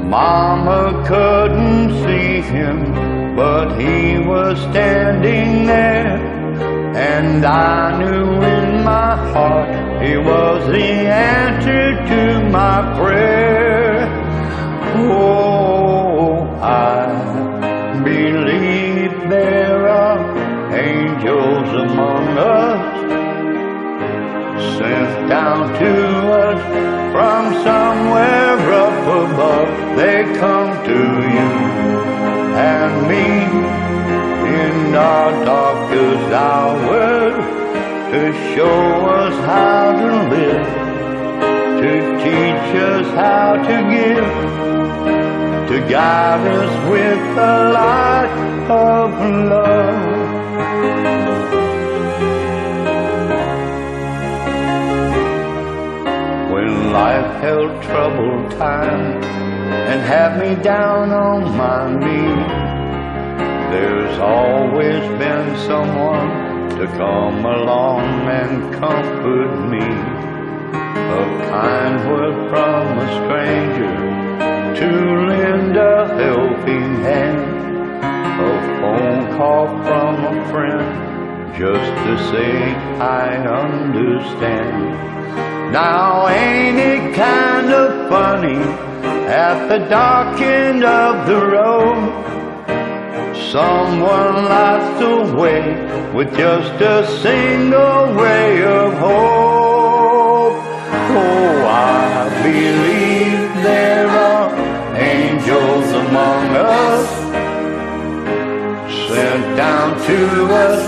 Mama couldn't see him, but he was standing there And I knew in my heart He was the answer to my prayer. Oh, I believe there are angels among us, sent down to us from somewhere up above. They come to you and me in our darkest hours to show us how to live, to teach us how to give, to guide us with the light of love. When life held troubled times and had me down on my knees, there's always been someone to come along and comfort me. A kind word from a stranger to lend a helping hand, a phone call from a friend just to say I understand. Now ain't it kind of funny, at the dark end of the road, someone lights the way with just a single ray of hope. Oh, I believe there are angels among us, sent down to us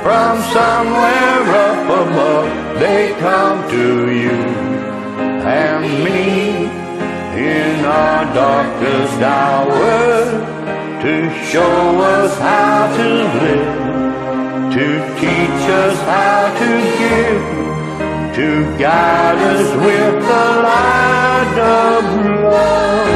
from somewhere up above. They come to you and me in our darkest hours to show us how to live, to teach us how to give, to guide us with the light of love.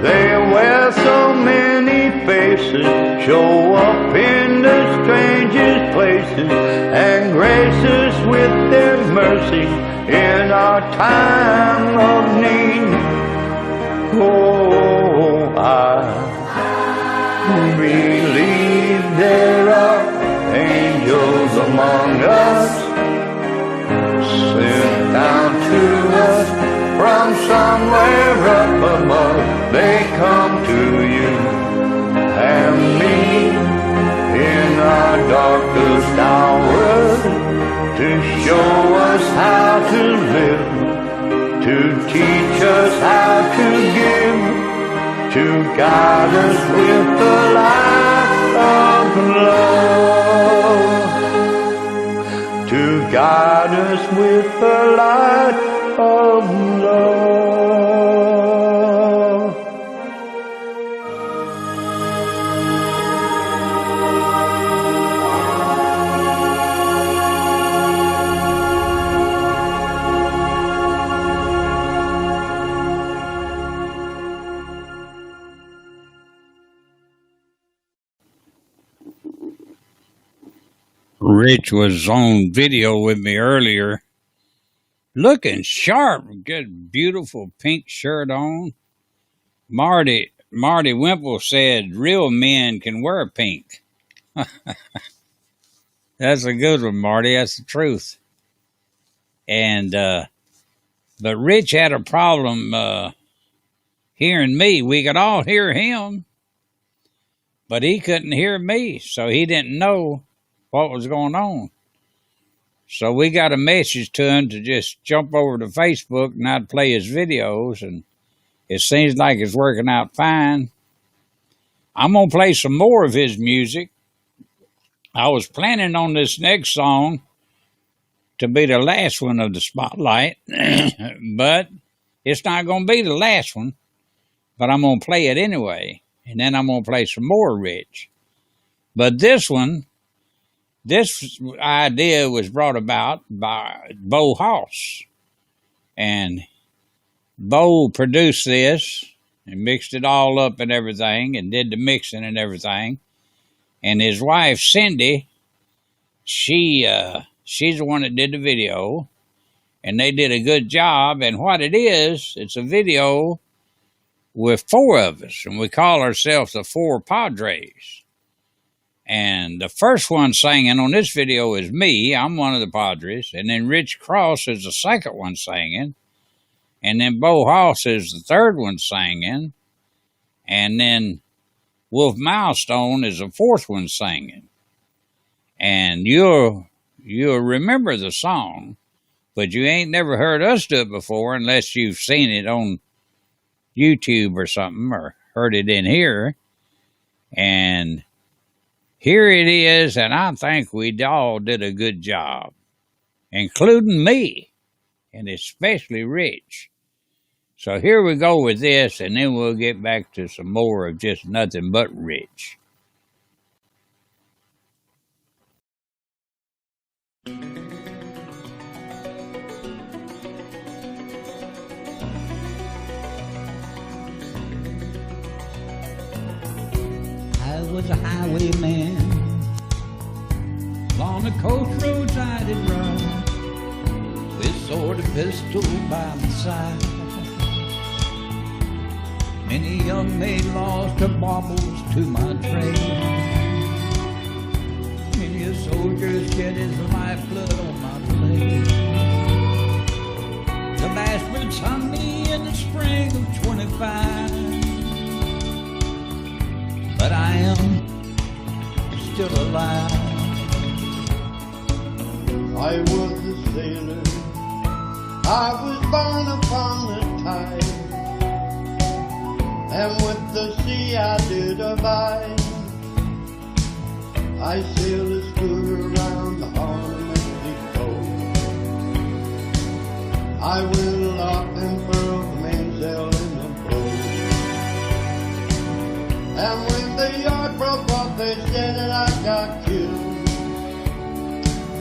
They wear so many faces, show up in the strangest places, and grace us with their mercy in our time of need. Oh, I believe there are angels among us, sent down to us from somewhere up above. They come to you and me in our darkest hours to show us how to live, to teach us how to give, to guide us with the light of love, to guide us with the light of love. Rich was on video with me earlier, looking sharp, good, beautiful pink shirt on. Marty Wimple said real men can wear pink. That's a good one, Marty. That's the truth. And but Rich had a problem hearing me. We could all hear him, but he couldn't hear me, so he didn't know what was going on. So we got a message to him to just jump over to Facebook and I'd play his videos, and it seems like it's working out fine. I'm going to play some more of his music. I was planning on this next song to be the last one of the spotlight, but it's not going to be the last one, but I'm going to play it anyway, and then I'm going to play some more Rich. But this idea was brought about by Bo Hoss, and Bo produced this and mixed it all up and everything and did the mixing and everything. And his wife, Cindy, she's the one that did the video, and they did a good job. And what it is, it's a video with four of us, and we call ourselves the Four Padres. And the first one singing on this video is me. I'm one of the Padres. And then Rich Cross is the second one singing. And then Bo Hoss is the third one singing. And then Wolf Milestone is the fourth one singing. And you'll remember the song, but you ain't never heard us do it before unless you've seen it on YouTube or something or heard it in here. And here it is, and I think we all did a good job, including me, and especially Rich. So here we go with this, and then we'll get back to some more of just nothing but Rich. I was a highwayman. Along the coast roads I did run, with sword and pistol by my side. Many young maids lost their baubles to my trade. Many a soldier shed his lifeblood on my blade. The bastards hung me in the spring of 25. But I am still alive. I was a sailor, I was born upon the tide, and with the sea I did abide. I sailed a schooner around the Horn of Mexico. I went aloft and furled the mainsail in the boat. And when the yard broke off, they said that I got killed.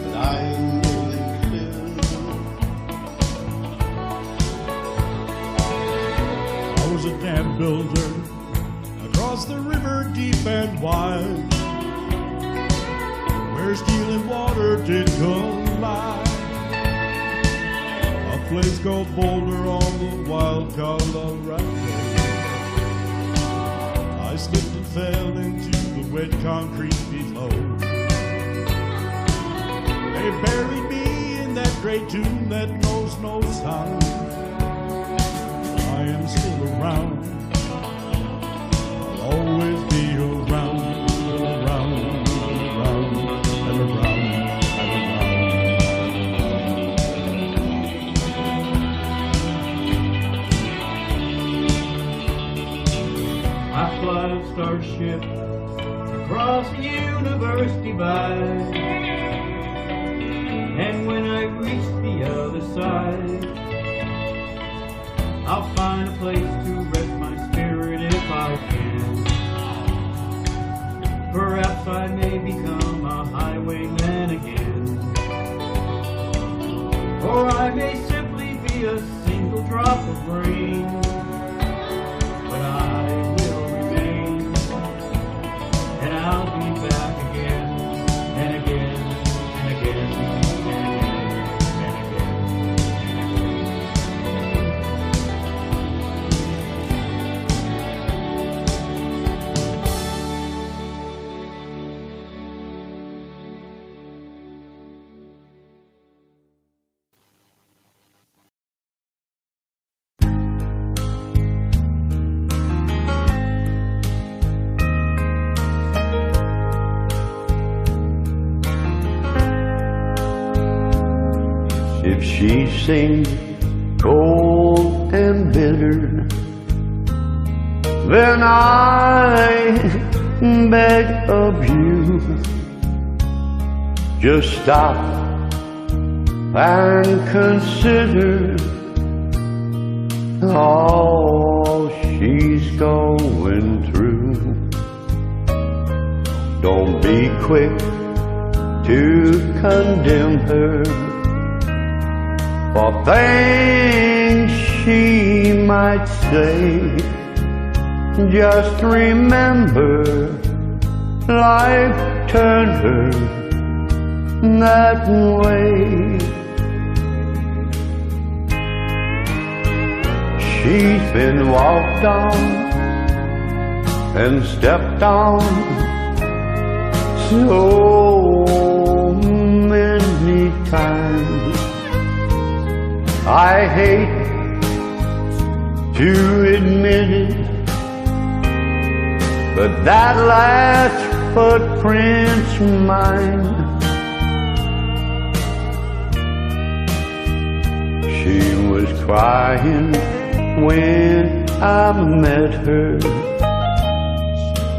But I am living still. I was a dam builder across the river deep and wide, where steel and water did collide. A place called Boulder on the wild Colorado. I slipped and fell into the wet concrete below. They buried me in that great tomb that knows no sound. I am still around. I'll always be around, around, around, and around, and around. I fly a starship across the universe divide, and when I reach the other side, I'll find a place to rest my spirit if I can. Perhaps I may become a highwayman again, or I may simply be a single drop of rain. But I will remain, and I'll be back again, and again, and again, and again, and If she seems cold and bitter, then I beg of you, just stop and consider all she's going through. Don't be quick to condemn her for things she might say. Just remember, life turned her that way. She's been walked on and stepped on so many times. I hate to admit it, but that last footprint's mine. She was crying when I met her.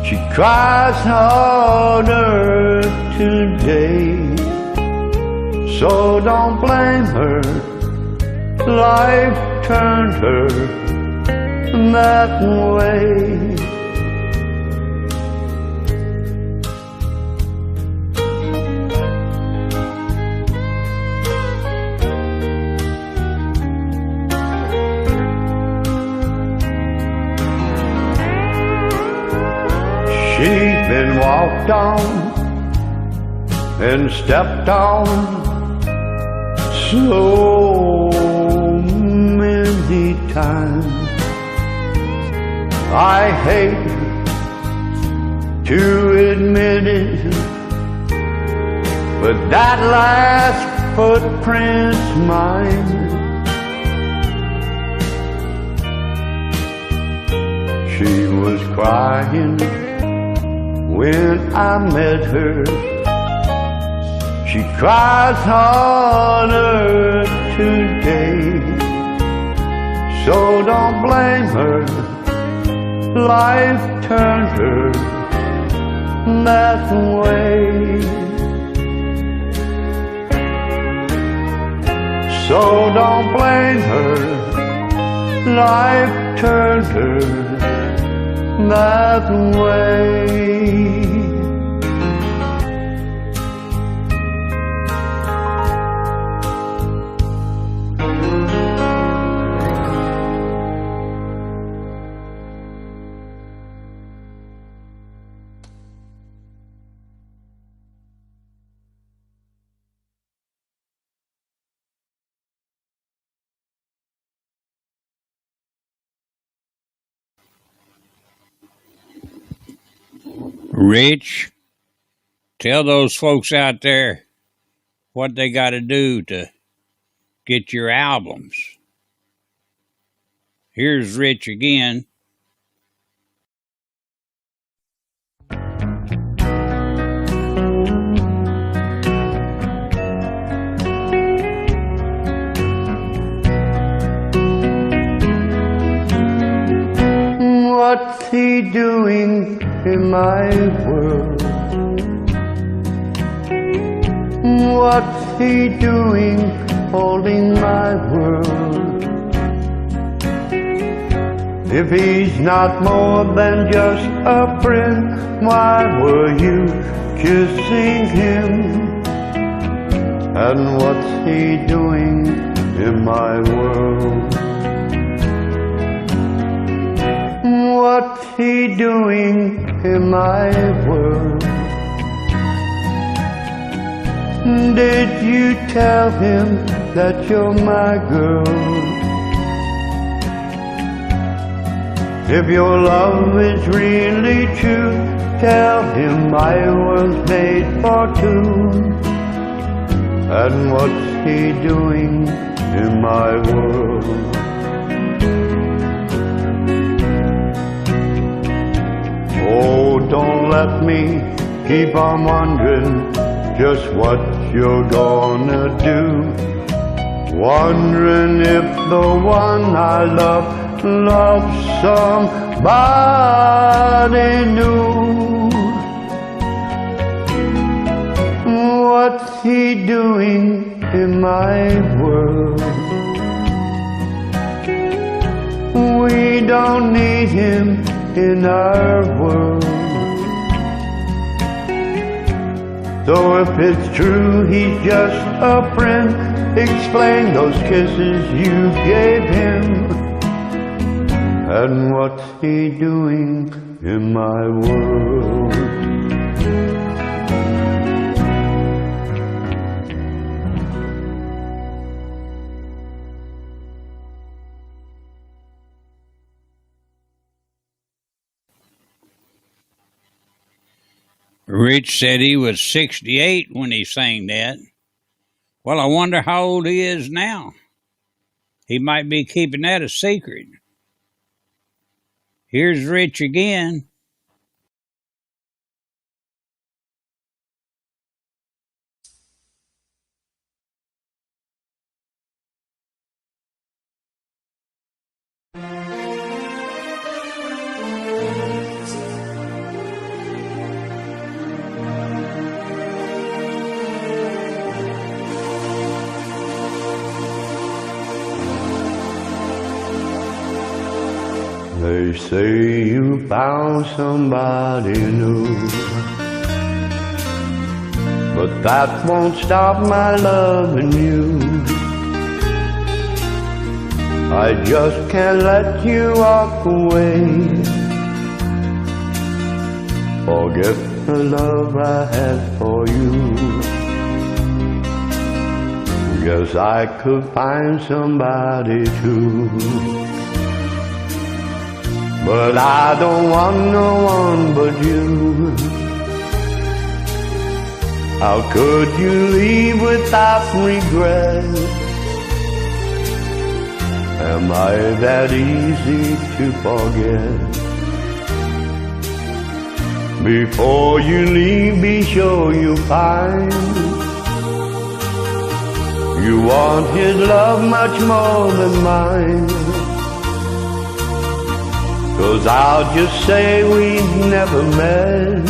She cries harder today, so don't blame her. Life turned her that way. She's been walked on and stepped on so many times. I hate to admit it, but that last footprint's mine. She was crying when I met her. She cries harder today, so don't blame her. Life turned her that way. So don't blame her. Life turned her that way. Rich, tell those folks out there what they got to do to get your albums. Here's Rich again. What's he doing in my world? What's he doing holding my world? If he's not more than just a friend, why were you kissing him? And what's he doing in my world? What's he doing in my world? Did you tell him that you're my girl? If your love is really true, tell him I was made for two. And what's he doing in my world? Oh, don't let me keep on wondering just what you're gonna do. Wondering if the one I love loves somebody new. What's he doing in my world? We don't need him in our world. So if it's true he's just a friend, explain those kisses you gave him. And what's he doing in my world? Rich said he was 68 when he sang that. Well, I wonder how old he is now. He might be keeping that a secret. Here's Rich again. They say you found somebody new, but that won't stop my loving you. I just can't let you walk away. Forget the love I had for you. Guess I could find somebody too. But I don't want no one but you. How could you leave without regret? Am I that easy to forget? Before you leave, be sure you find you want his love much more than mine. 'Cause I'll just say we never met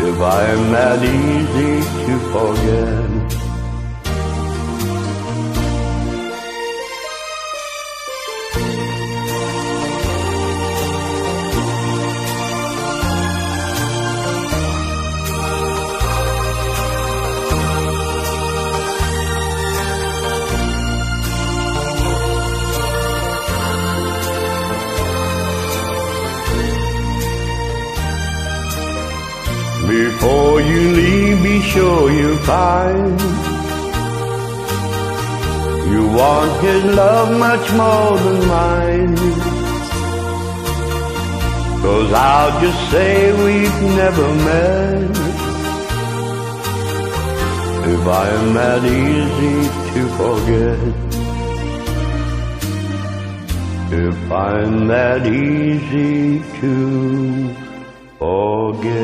if I'm that easy to forget. Before you leave, be sure you find you want his love much more than mine. 'Cause I'll just say we've never met if I'm that easy to forget. If I'm that easy to forget.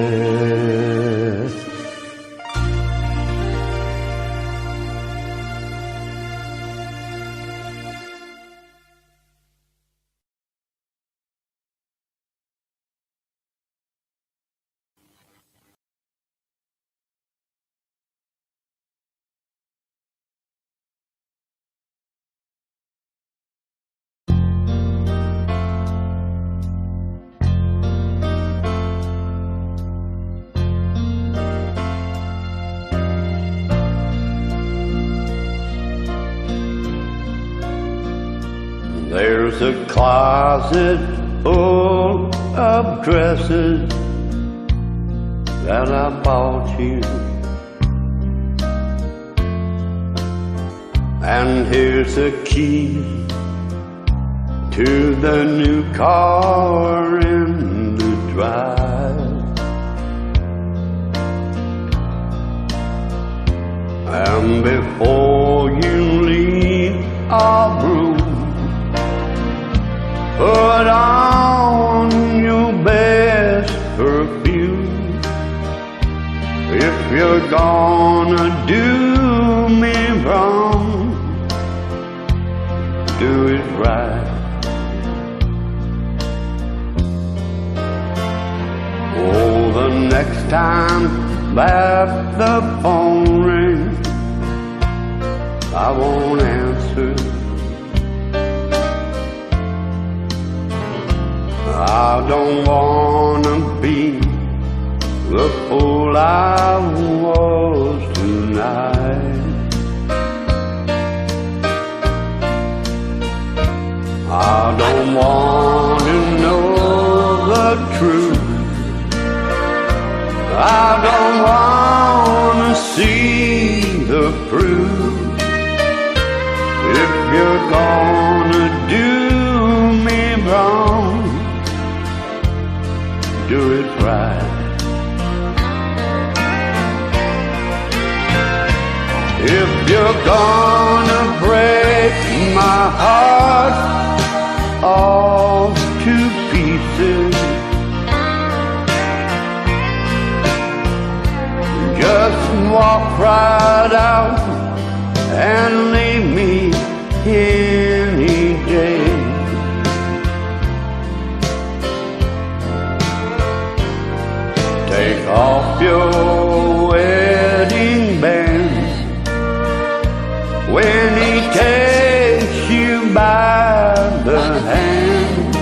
There's a closet full of dresses that I bought you, and here's a key to the new car in the drive. And before you leave our room, put on your best perfume. If you're gonna do me wrong, do it right. Oh, the next time that the phone rings, I won't answer. I don't wanna be the fool I was tonight. I don't want to know the truth. I don't want to see the proof. If you're gonna do me wrong, do it right. you're gonna break my heart all to pieces, just walk right out and leave me any day. Take off your wedding band when he takes you by the hand.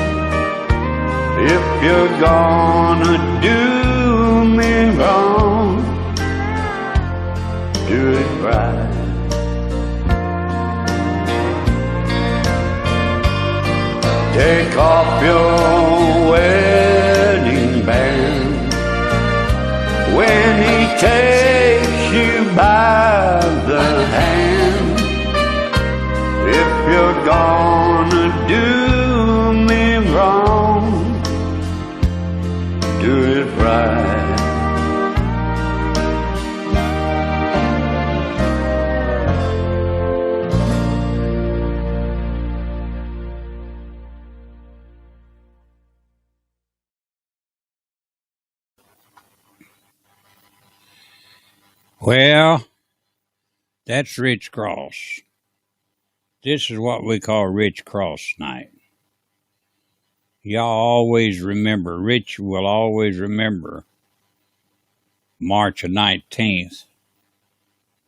If you're gonna do me wrong, do it right. Take off your wedding band when he takes you by the hand. If you're gonna do me wrong, do it right. Well, that's Rich Cross. This is what we call Rich Cross night. Y'all always remember, Rich will always remember March 19th,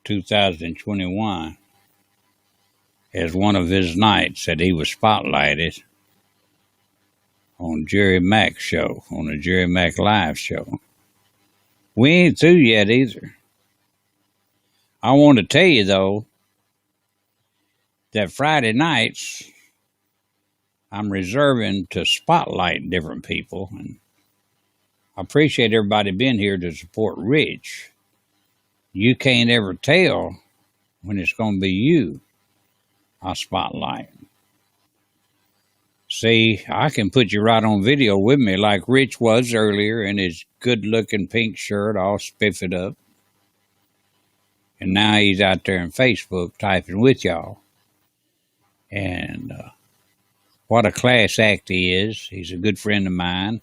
2021 as one of his nights that he was spotlighted on Jerry Mack's show, on the Jerry Mack Live show. We ain't through yet either. I want to tell you, though, that Friday nights I'm reserving to spotlight different people. And I appreciate everybody being here to support Rich. You can't ever tell when it's going to be you I spotlight. See, I can put you right on video with me like Rich was earlier in his good-looking pink shirt all spiffed up. And now he's out there on Facebook typing with y'all. And what a class act he is. He's a good friend of mine.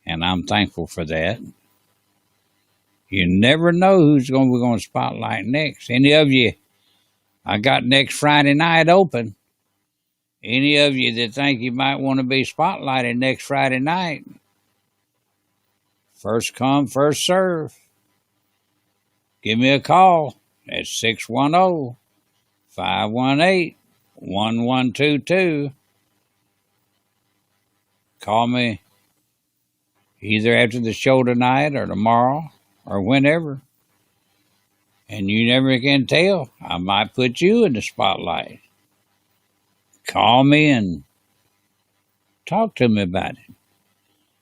And I'm thankful for that. You never know who's going to be going to spotlight next. Any of you, I got next Friday night open. Any of you that think you might want to be spotlighted next Friday night, first come, first serve. Give me a call at 610-518-1122. Call me either after the show tonight or tomorrow or whenever. And you never can tell. I might put you in the spotlight. Call me and talk to me about it.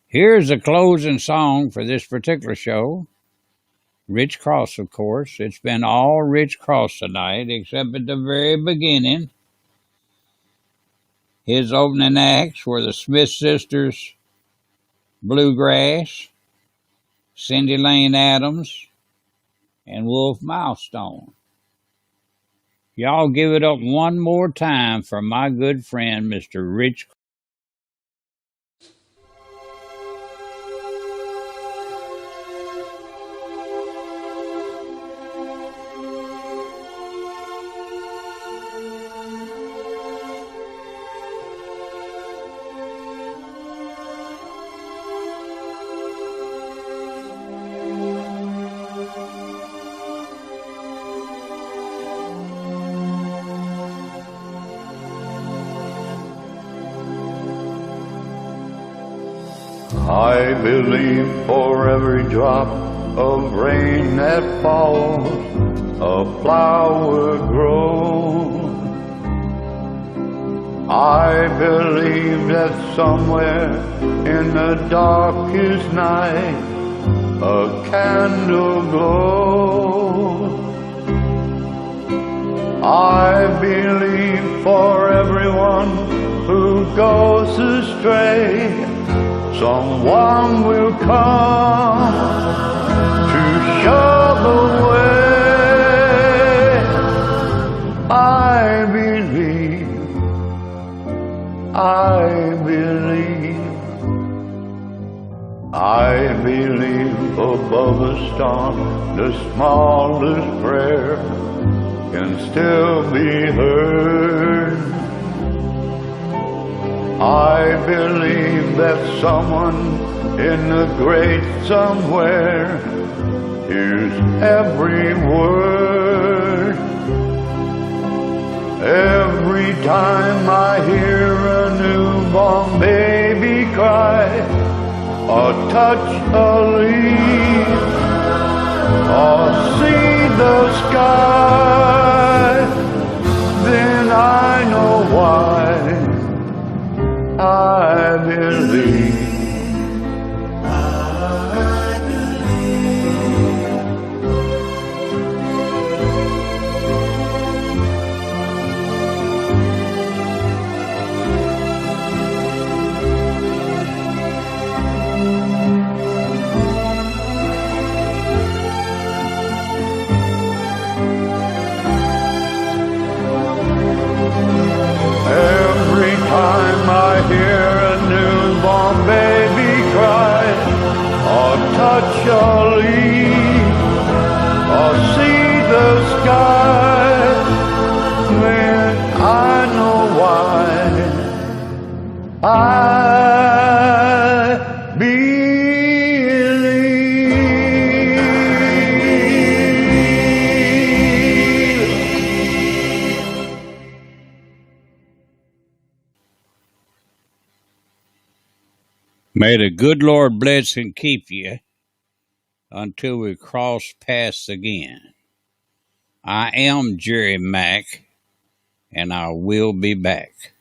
Here's the closing song for this particular show. Rich Cross, of course. It's been all Rich Cross tonight, except at the very beginning. His opening acts were the Smith Sisters, Bluegrass, Cindy Lane Adams, and Wolf Milestone. Y'all give it up one more time for my good friend, Mr. Rich Cross. I believe for every drop of rain that falls, a flower grows. I believe that somewhere in the darkest night, a candle glows. I believe for everyone who goes astray, someone will come to show the way. above a storm, the smallest prayer can still be heard. I believe that someone in the great somewhere hears every word. Every time I hear a newborn baby cry, or touch a leaf, or see the sky, then I know why I believe. Every time I hear a newborn baby cry, or touch a leaf, or see the sky, then I know why I May the good Lord bless and keep you until we cross paths again. I am Jerry Mack, and I will be back.